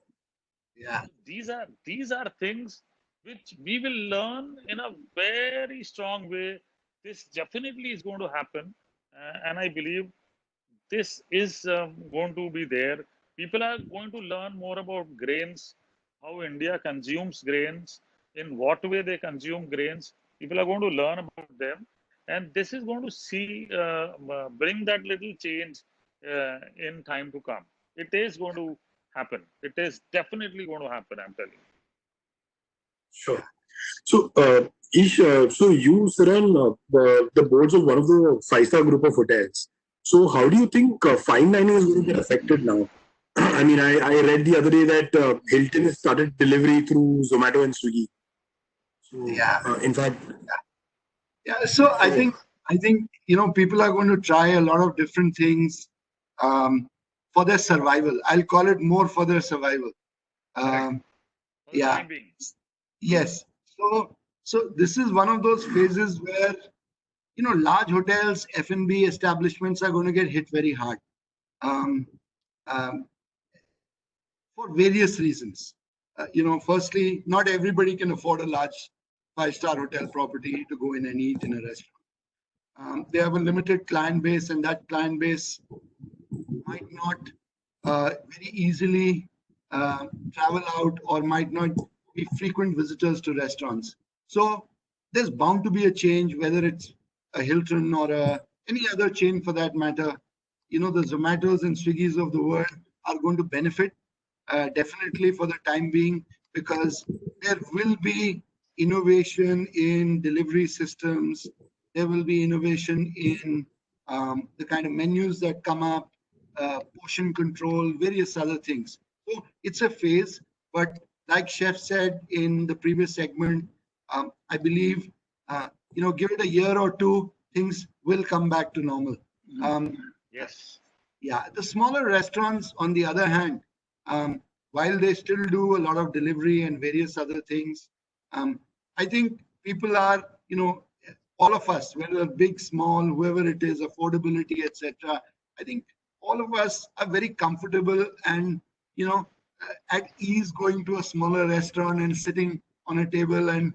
Yeah. These are things which we will learn in a very strong way. This definitely is going to happen, and I believe this is going to be there. People are going to learn more about grains, how India consumes grains, in what way they consume grains. People are going to learn about them, and this is going to bring that little change in time to come. It is going to happen. It is definitely going to happen. I'm telling you. Sure. So, Ish, so you sit on the boards of one of the five-star group of hotels. So, how do you think fine dining is going to get affected now? I mean, I read the other day that Hilton has started delivery through Zomato and Swiggy. So, Yeah. in fact, Yeah. So I so think people are going to try a lot of different things um, for their survival. I'll call it more for their survival. Correct. Um, For the yeah. time being. Yes. So this is one of those phases where large hotels, F&B establishments are going to get hit very hard. Um, um, for various reasons. Firstly, not everybody can afford a large five-star hotel property to go in and eat in a restaurant. They have a limited client base, and that client base might not very easily travel out or might not be frequent visitors to restaurants. So there's bound to be a change, whether it's a Hilton or any other chain for that matter. The Zomatos and Swiggies of the world are going to benefit definitely for the time being, because there will be innovation in delivery systems. There will be innovation in the kind of menus that come up, portion control, various other things. So it's a phase, but like Chef said in the previous segment, I believe, give it a year or two, things will come back to normal. Um, Yes. yeah, the smaller restaurants, on the other hand, um, while they still do a lot of delivery and various other things, I think people are, all of us, whether big, small, whoever it is, affordability, etc. I think all of us are very comfortable and, at ease going to a smaller restaurant and sitting on a table and,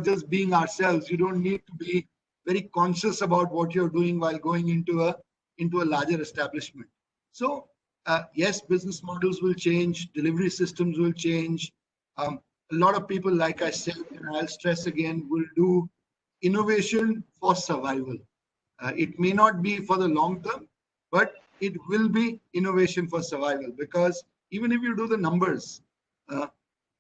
just being ourselves. You don't need to be very conscious about what you're doing while going into a larger establishment. So, yes, business models will change, delivery systems will change. A lot of people, like I said, and I'll stress again, will do innovation for survival. It may not be for the long term, but it will be innovation for survival, because even if you do the numbers, uh,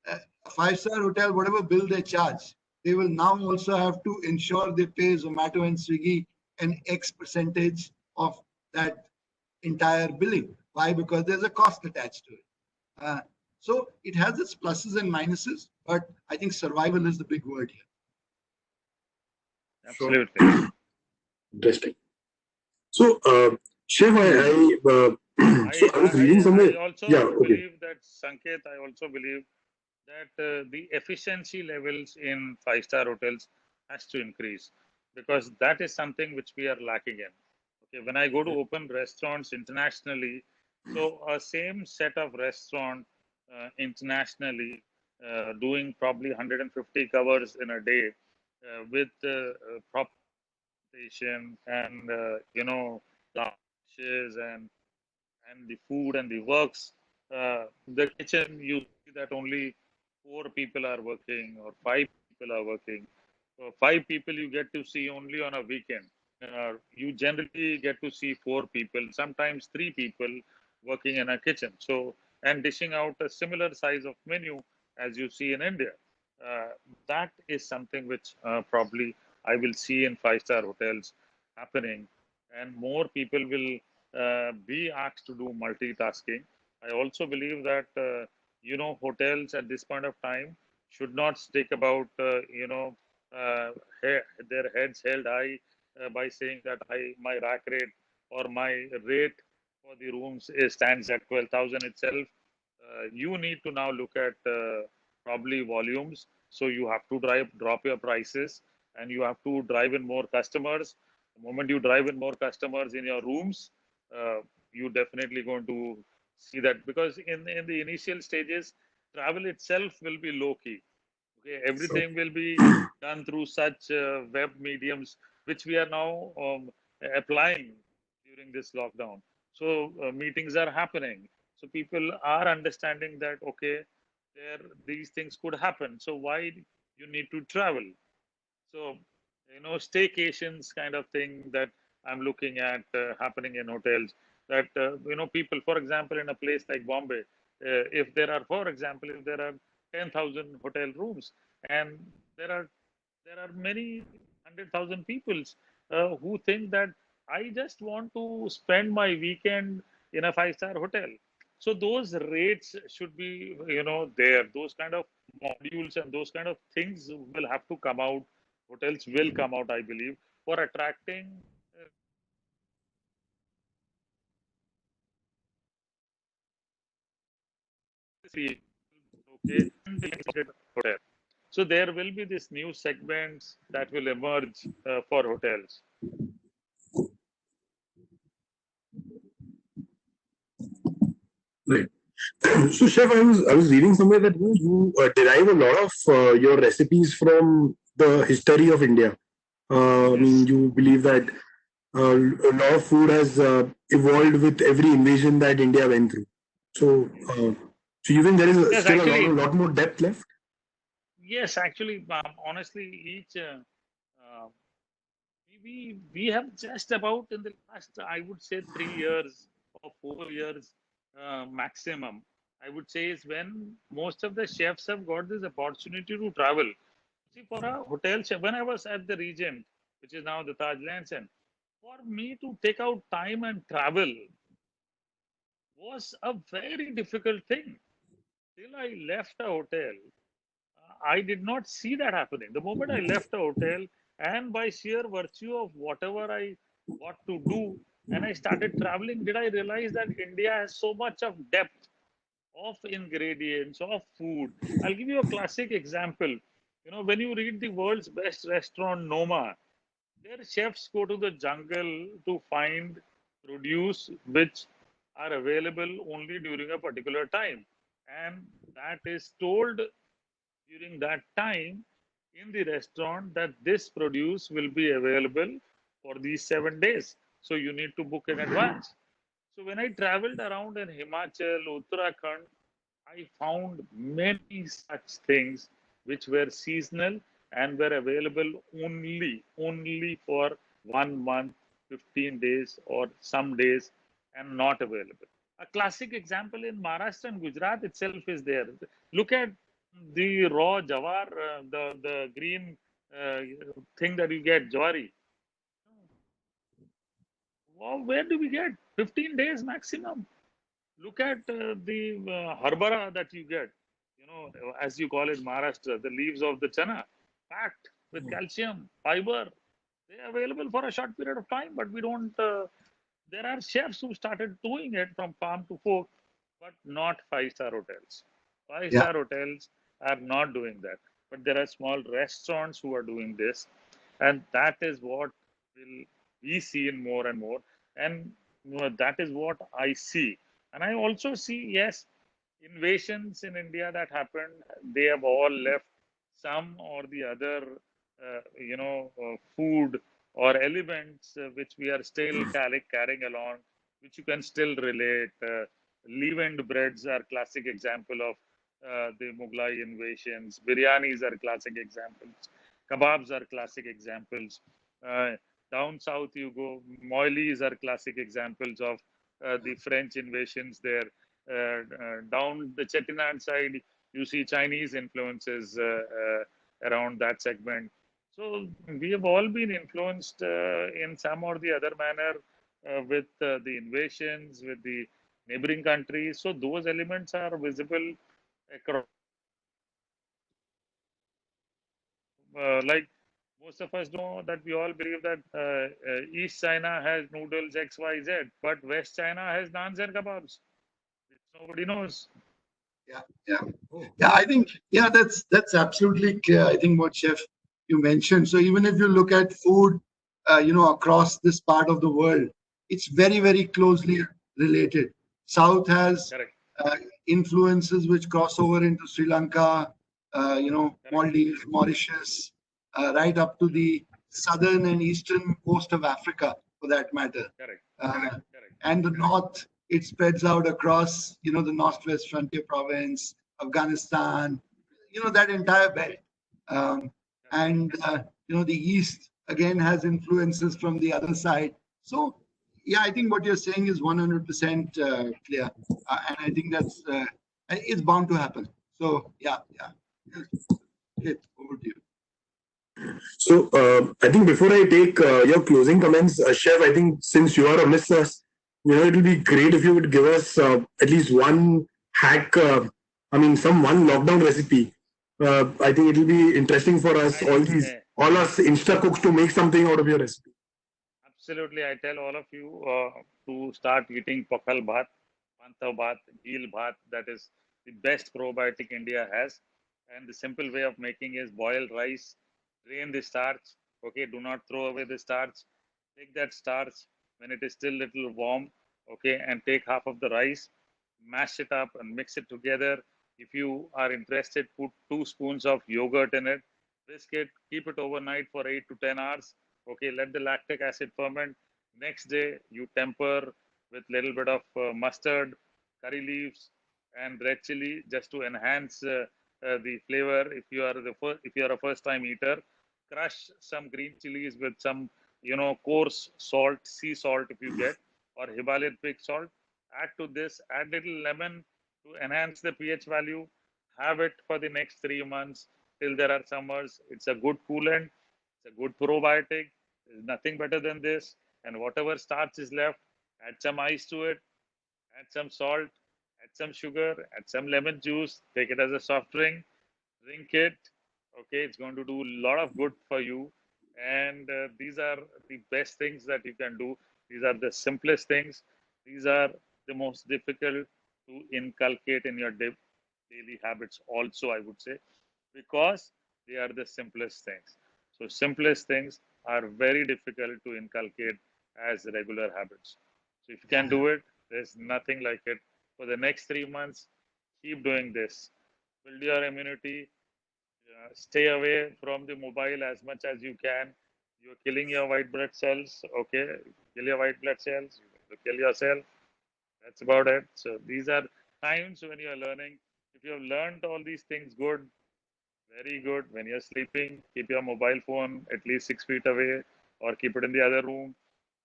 a five-star hotel, whatever bill they charge, they will now also have to ensure they pay Zomato and Swiggy an X percentage of that entire billing. Why? Because there's a cost attached to it. So it has its pluses and minuses, but I think survival is the big word here. sure. Absolutely. Interesting. So, Chef, so I was reading somewhere. I also Yeah, okay. believe that Sanket, I also believe that the efficiency levels in five-star hotels has to increase because that is something which we are lacking in. Okay, when I go to open restaurants internationally, so a same set of restaurant internationally doing probably 150 covers in a day with proper station and lounges and the food and the works. The kitchen, you see that only four people are working or five people are working. Five people you get to see only on a weekend. You generally get to see four people, sometimes three people working in a kitchen. So, and dishing out a similar size of menu as you see in India. Uh, that is something which probably I will see in five-star hotels happening, and more people will be asked to do multitasking. I also believe that hotels at this point of time should not stick about their heads held high by saying that my rack rate or my rate for the rooms stands at 12,000 itself. You need to now look at probably volumes. So you have to drop your prices, and you have to drive in more customers. The moment you drive in more customers in your rooms, uh, you definitely going to see that because in the initial stages, travel itself will be low key. Okay, So, everything will be done through such web mediums, which we are now applying during this lockdown. So meetings are happening. So people are understanding that okay, there these things could happen. So why you need to travel? So, staycations kind of thing that I'm looking at happening in hotels. That people, for example, in a place like Bombay, if there are, for example, if there are 10,000 hotel rooms, and there are many 100,000 peoples who think that I just want to spend my weekend in a five-star hotel. So those rates should be, there. Those kind of modules and those kind of things will have to come out. Hotels will come out, I believe, for attracting free, okay, and the hotel. So there will be this new segments that will emerge for hotels. right. So, Chef, I was reading somewhere that you derive a lot of your recipes from the history of India. I mean, Yes. you believe that a lot of food has evolved with every invasion that India went through. So, so you think there is Yes, still a actually, lot more depth left? yes, actually, honestly, each uh, we have just about in the last, I would say, 3 years or 4 years maximum. I would say is when most of the chefs have got this opportunity to travel. See, for a hotel chef, when I was at the Regent, which is now the Taj Lands End, for me to take out time and travel was a very difficult thing. Till I left a hotel, I did not see that happening. The moment I left the hotel, and by sheer virtue of whatever I got to do, and I started traveling, did I realize that India has so much of depth of ingredients, of food. I'll give you a classic example. When you read the world's best restaurant, Noma, their chefs go to the jungle to find produce which are available only during a particular time. And that is told during that time in the restaurant that this produce will be available for these 7 days. So you need to book in advance. So when I traveled around in Himachal, Uttarakhand, I found many such things which were seasonal and were available only for 1 month, 15 days, or some days, and not available. A classic example in Maharashtra and Gujarat itself is there. Look at the raw jawar, the green uh, thing that you get, jawari. Wow, where do we get? 15 days maximum. Look at the harbara that you get, as you call it, Maharashtra, the leaves of the chana, packed with calcium, fiber. They are available for a short period of time, but we don't there are chefs who started doing it from farm to fork, but not five-star hotels. Yeah. Five-star hotels are not doing that, but there are small restaurants who are doing this, and that is what will we see in more and more, and that is what I see, and I also see, yes, invasions in India that happened, they have all left some or the other, food or elements which we are still carrying along, which you can still relate. Leavened breads are classic example of the Mughlai invasions. Biryanis are classic examples. Kebabs are classic examples. Uh, Down south you go, moilies are classic examples of the French invasions there. Down the Chettinad side, you see Chinese influences around that segment. So we have all been influenced in some or the other manner with the invasions, with the neighboring countries. So those elements are visible across. Like most of us know that we all believe that East China has noodles XYZ, but West China has naans and kebabs, which nobody knows. Yeah, yeah, yeah. I think that's absolutely clear. I think what Chef you mentioned. So even if you look at food, across this part of the world, it's very very closely related. South has Correct, uh, influences which cross over into Sri Lanka, correct, Maldives, Mauritius, right up to the southern and eastern coast of Africa, for that matter. correct, Uh, correct, and the north, it spreads out across, the northwest frontier province, Afghanistan, that entire belt. Um, correct. and the east again has influences from the other side. So yeah, I think what you're saying is 100% clear, and I think that's it's bound to happen. So yeah, yeah. Okay, over to you. So I think before I take your closing comments, Chef, I think since you are amidst us, it will be great if you would give us at least one hack. I mean, some one lockdown recipe. I think it will be interesting for us, I think all us Insta cooks, to make something out of your recipe. absolutely. I tell all of you to start eating pakal bhat, panta bhat, geel bhat. That is the best probiotic India has. And the simple way of making is boil rice, drain the starch. Okay, do not throw away the starch. Take that starch when it is still little warm. Okay, and take half of the rice, mash it up and mix it together. If you are interested, put 2 spoons of yogurt in it. Whisk it, keep it overnight for 8 to 10 hours. Okay, let the lactic acid ferment. Next day, you temper with little bit of mustard, curry leaves, and red chili just to enhance the flavor. If you are a first time eater, crush some green chilies with some coarse salt, sea salt if you get, or Himalayan pink salt. Add to this, add little lemon to enhance the pH value. Have it for the next 3 months till there are summers. It's a good coolant. It's a good probiotic. There's nothing better than this. And whatever starch is left, add some ice to it, add some salt, add some sugar, add some lemon juice, take it as a soft drink it. Okay, it's going to do a lot of good for you. And these are the best things that you can do. These are the simplest things. These are the most difficult to inculcate in your daily habits, also, I would say, because they are the simplest things. So, simplest things are very difficult to inculcate as regular habits. So, if you can do it, there's nothing like it. For the next 3 months, keep doing this. Build your immunity, stay away from the mobile as much as you can. You're killing your white blood cells. Okay, kill your white blood cells. You kill yourself. That's about it. So these are times when you are learning. If you have learned all these things, good, very good. When you're sleeping, keep your mobile phone at least 6 feet away, or keep it in the other room.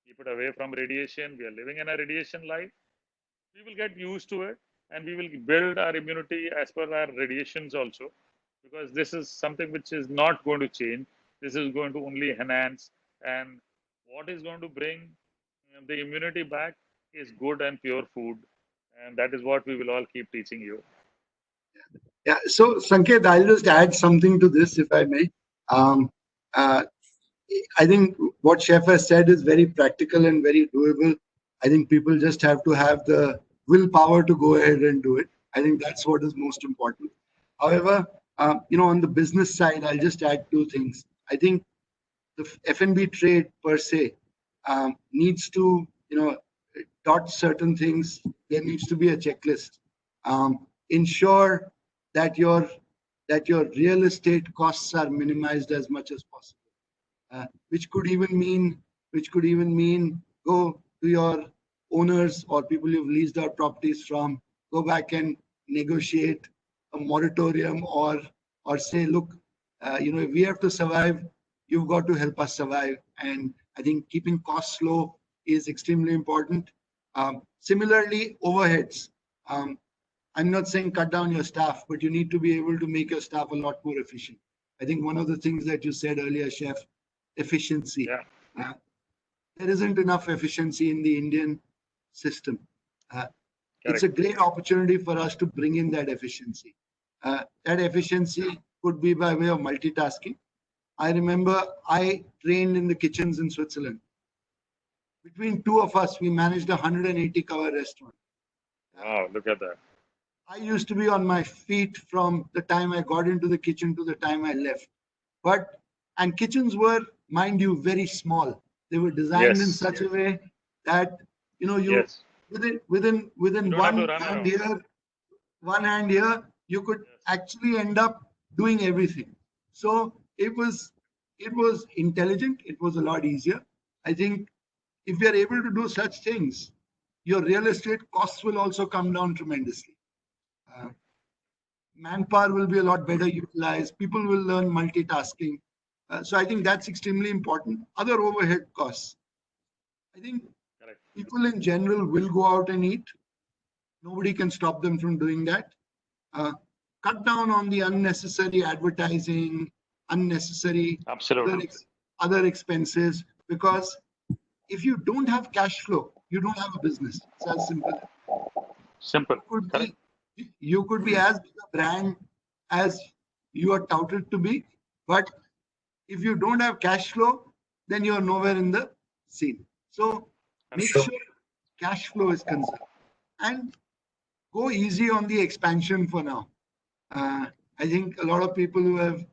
Keep it away from radiation. We are living in a radiation life. We will get used to it, and we will build our immunity as per our radiations also, because this is something which is not going to change. This is going to only enhance, and what is going to bring the immunity back is good and pure food, and that is what we will all keep teaching you. Yeah. So Sanket, I'll just add something to this, if I may. Um, uh, I think what Chef has said is very practical and very doable. I think people just have to have the willpower to go ahead and do it. I think that's what is most important. However, on the business side, I'll just add two things. I think the F&B trade per se needs to, dot certain things. There needs to be a checklist. Ensure that your real estate costs are minimized as much as possible. Which could even mean go to your owners or people you've leased out properties from, go back and negotiate a moratorium or say, look, if we have to survive, you've got to help us survive. And I think keeping costs low is extremely important. Similarly, overheads. I'm not saying cut down your staff, but you need to be able to make your staff a lot more efficient. I think one of the things that you said earlier, Chef, efficiency. Yeah. There isn't enough efficiency in the Indian system. It's a great opportunity for us to bring in that efficiency. That efficiency could be by way of multitasking. I remember I trained in the kitchens in Switzerland. Between two of us, we managed a 180-cover restaurant. Wow, look at that. I used to be on my feet from the time I got into the kitchen to the time I left. And kitchens were, mind you, very small. They were designed in such a way that, within one hand here, you could actually end up doing everything. So it was intelligent. It was a lot easier. I think if you're able to do such things, your real estate costs will also come down tremendously. Manpower will be a lot better utilized. People will learn multitasking. So I think that's extremely important. Other overhead costs. I think people in general will go out and eat. Nobody can stop them from doing that. Cut down on the unnecessary advertising, unnecessary other expenses, because if you don't have cash flow, you don't have a business. It's as simple. Simple. You could be as big a brand as you are touted to be, but if you don't have cash flow, then you are nowhere in the scene. So make sure cash flow is conserved and go easy on the expansion for now. I think a lot of people who have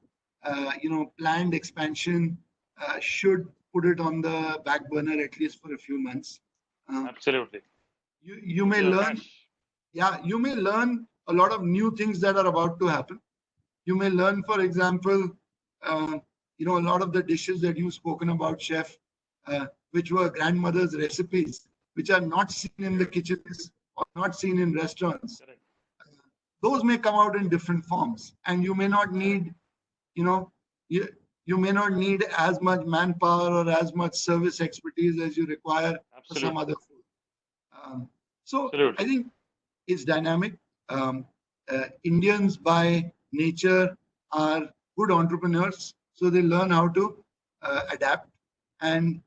planned expansion should put it on the back burner at least for a few months. Absolutely. You may learn. You may learn a lot of new things that are about to happen. You may learn, for example, a lot of the dishes that you've spoken about, Chef, which were grandmother's recipes, which are not seen in the kitchens or not seen in restaurants. Those may come out in different forms, and you may not need, you may not need as much manpower or as much service expertise as you require for some other food. I think it's dynamic. Indians by nature are good entrepreneurs, so they learn how to adapt. And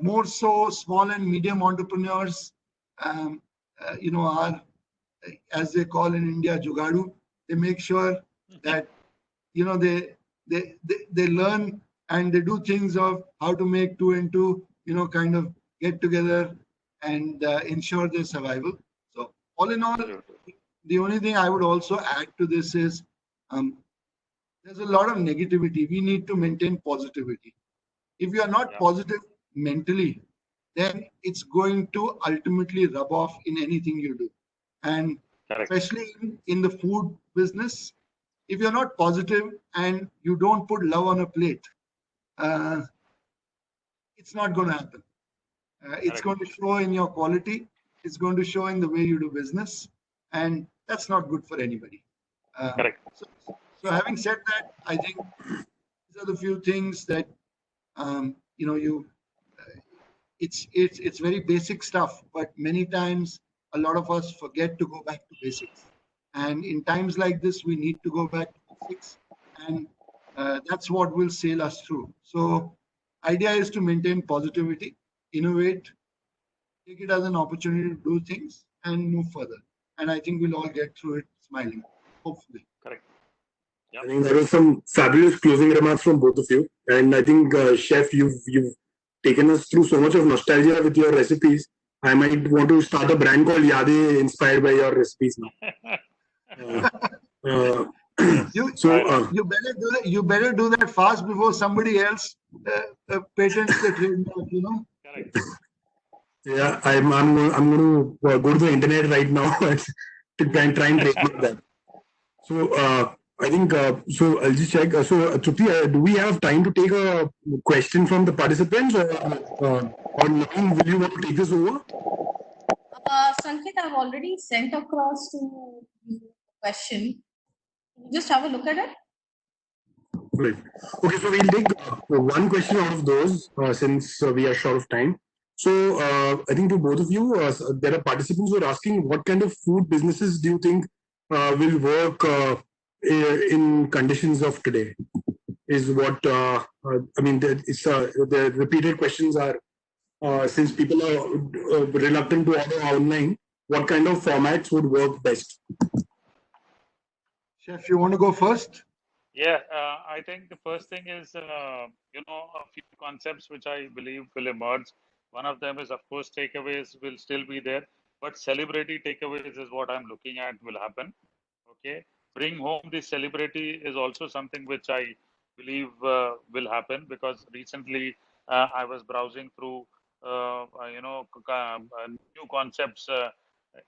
more so, small and medium entrepreneurs, are, as they call in India, jugadu. They make sure that they learn and they do things of how to make two and two, kind of get together and ensure their survival. So all in all, the only thing I would also add to this is there's a lot of negativity. We need to maintain positivity. If you are not positive mentally, then it's going to ultimately rub off in anything you do. And especially in the food business, if you're not positive and you don't put love on a plate, it's not going to happen. It's going to show in your quality. It's going to show in the way you do business. And that's not good for anybody. So having said that, I think these are the few things that, it's very basic stuff, but many times a lot of us forget to go back to basics. And in times like this, we need to go back to basics. And that's what will sail us through. So idea is to maintain positivity, innovate, take it as an opportunity to do things and move further. And I think we'll all get through it smiling, hopefully. I think there was some fabulous closing remarks from both of you. And I think, Chef, you've taken us through so much of nostalgia with your recipes. I might want to start a brand called Yade, inspired by your recipes now. Yes, You So, why not? you better do that fast before somebody else patents the trademark. You know. Correct. yeah, I'm going to go to the internet right now to try and trademark that. So, I think so. I'll just check. So, Trupti, do we have time to take a question from the participants, or Naveen, will you want to take this over? Sanket, I've already sent across to you a question. Just have a look at it. Right. Okay, so we'll take one question out of those since we are short of time. So, I think to both of you, there are participants who are asking what kind of food businesses do you think will work in conditions of today? Is what I mean. The repeated questions are since people are reluctant to order online, what kind of formats would work best? Chef, you want to go first? Yeah, I think the first thing is, a few concepts which I believe will emerge. One of them is, of course, takeaways will still be there, but celebrity takeaways is what I'm looking at will happen. Okay, bring home the celebrity is also something which I believe will happen, because recently I was browsing through, new concepts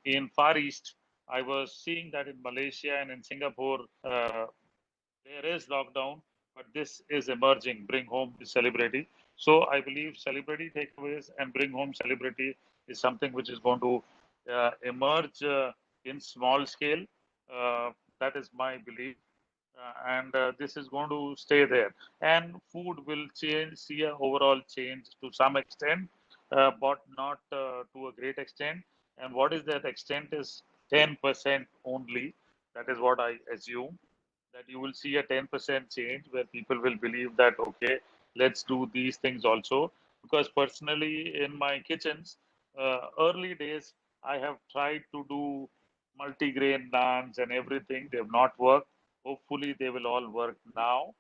in Far East. I was seeing that in Malaysia and in Singapore. There is lockdown, but this is emerging. Bring home the celebrity. So I believe celebrity takeaways and bring home celebrity is something which is going to emerge in small scale. That is my belief. And this is going to stay there. And food will change, see a overall change to some extent, but not to a great extent. And what is that extent is 10% only. That is what I assume, that you will see a 10% change where people will believe that, okay, let's do these things also. Because personally, in my kitchens, early days, I have tried to do multigrain naans and everything. They've not worked. Hopefully, they will all work now.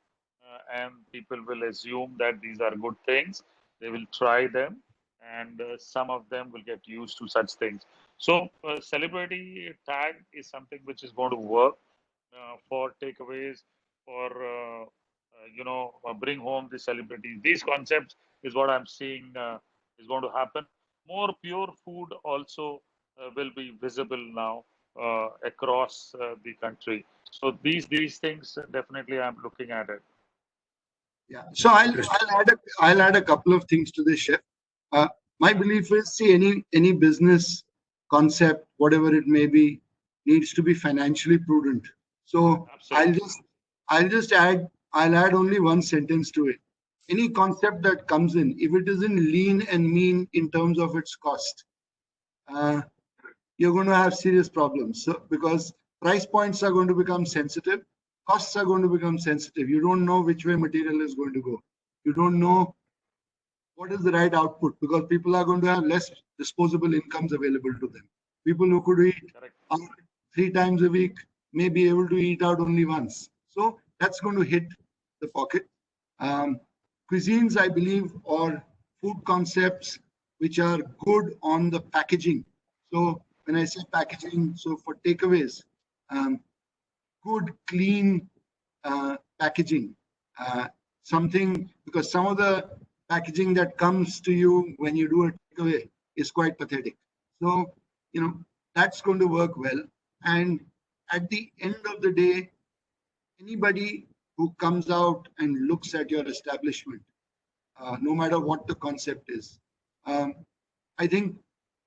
And people will assume that these are good things. They will try them. And some of them will get used to such things. So, celebrity tag is something which is going to work for takeaways, for bring home the celebrities. These concepts is what I'm seeing is going to happen. More pure food also will be visible now across the country. So these things definitely I'm looking at it. Yeah. So I'll add a couple of things to this, chef. Uh, my belief is, see, any business concept, whatever it may be, needs to be financially prudent. So Absolutely. I'll add only one sentence to it. Any concept that comes in, if it isn't lean and mean in terms of its cost, uh, you're going to have serious problems. So, because price points are going to become sensitive, costs are going to become sensitive. You don't know which way material is going to go. You don't know what is the right output, because people are going to have less disposable incomes available to them. People who could eat out 3 times a week may be able to eat out only once. So that's going to hit the pocket. Cuisines, I believe, or food concepts which are good on the packaging. So when I say packaging, so for takeaways, good, clean packaging. Something, because some of the packaging that comes to you when you do a takeaway is quite pathetic. So, that's going to work well. And at the end of the day, anybody who comes out and looks at your establishment, no matter what the concept is, I think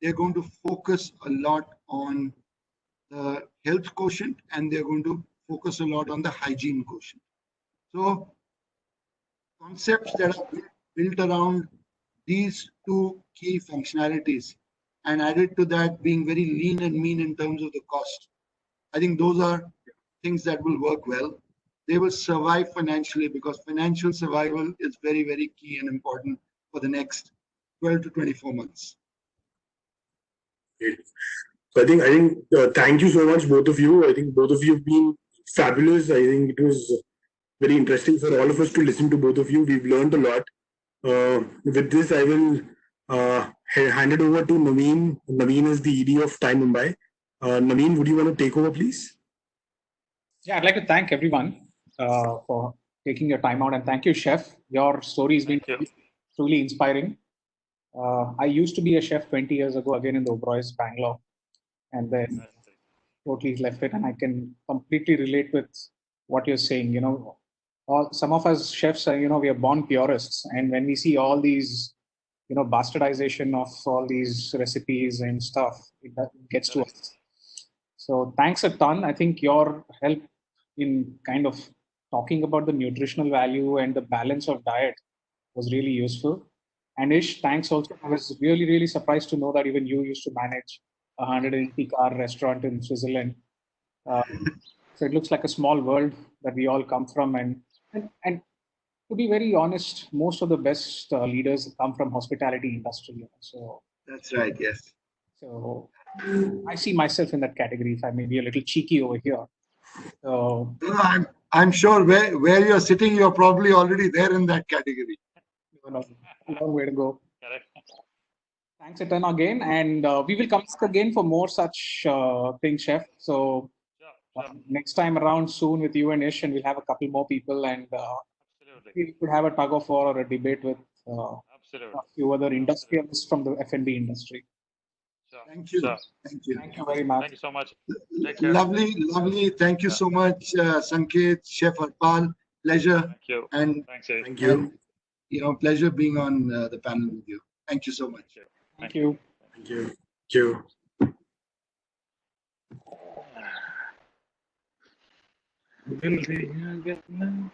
they're going to focus a lot on the health quotient, and they're going to focus a lot on the hygiene quotient. So concepts that are built around these two key functionalities, and added to that being very lean and mean in terms of the cost, I think those are things that will work well. They will survive financially, because financial survival is very, very key and important for the next 12 to 24 months. Great. So I think thank you so much, both of you. I think both of you have been fabulous. I think it was very interesting for all of us to listen to both of you. We've learned a lot. With this, I will hand it over to Naveen. Naveen is the ED of TiE Mumbai. Naveen, would you want to take over, please? Yeah, I'd like to thank everyone for taking your time out, and thank you, Chef. Your story has been truly inspiring. I used to be a chef 20 years ago, again in the Oberoi's, Bangalore, and then totally left it. And I can completely relate with what you're saying. You know, some of us chefs are, we are born purists, and when we see all these, bastardization of all these recipes and stuff, it gets to us. So thanks a ton. I think your help in kind of talking about the nutritional value and the balance of diet was really useful. And Ish, thanks also. I was really, really surprised to know that even you used to manage a 180-car restaurant in Switzerland. So it looks like a small world that we all come from. And to be very honest, most of the best leaders come from hospitality industry. So That's right. Yes. So I see myself in that category. If I may be a little cheeky over here. So I'm sure where you're sitting, you're probably already there in that category. a long way to go. Thanks a ton again, and we will come back again for more such things, Chef. So next time around soon with you and Ish, and we'll have a couple more people, and we could have a tug of war or a debate with a few other industrialists from the F&B industry. Thank you. Thank you. Thank you very much. Thank you so much. Lovely. Thank you so much, Sanket, Chef Harpal. Pleasure. Thank you. And Thank you. and, pleasure being on the panel with you. Thank you so much. Thank you. Thank you. Thank you. Will they get now?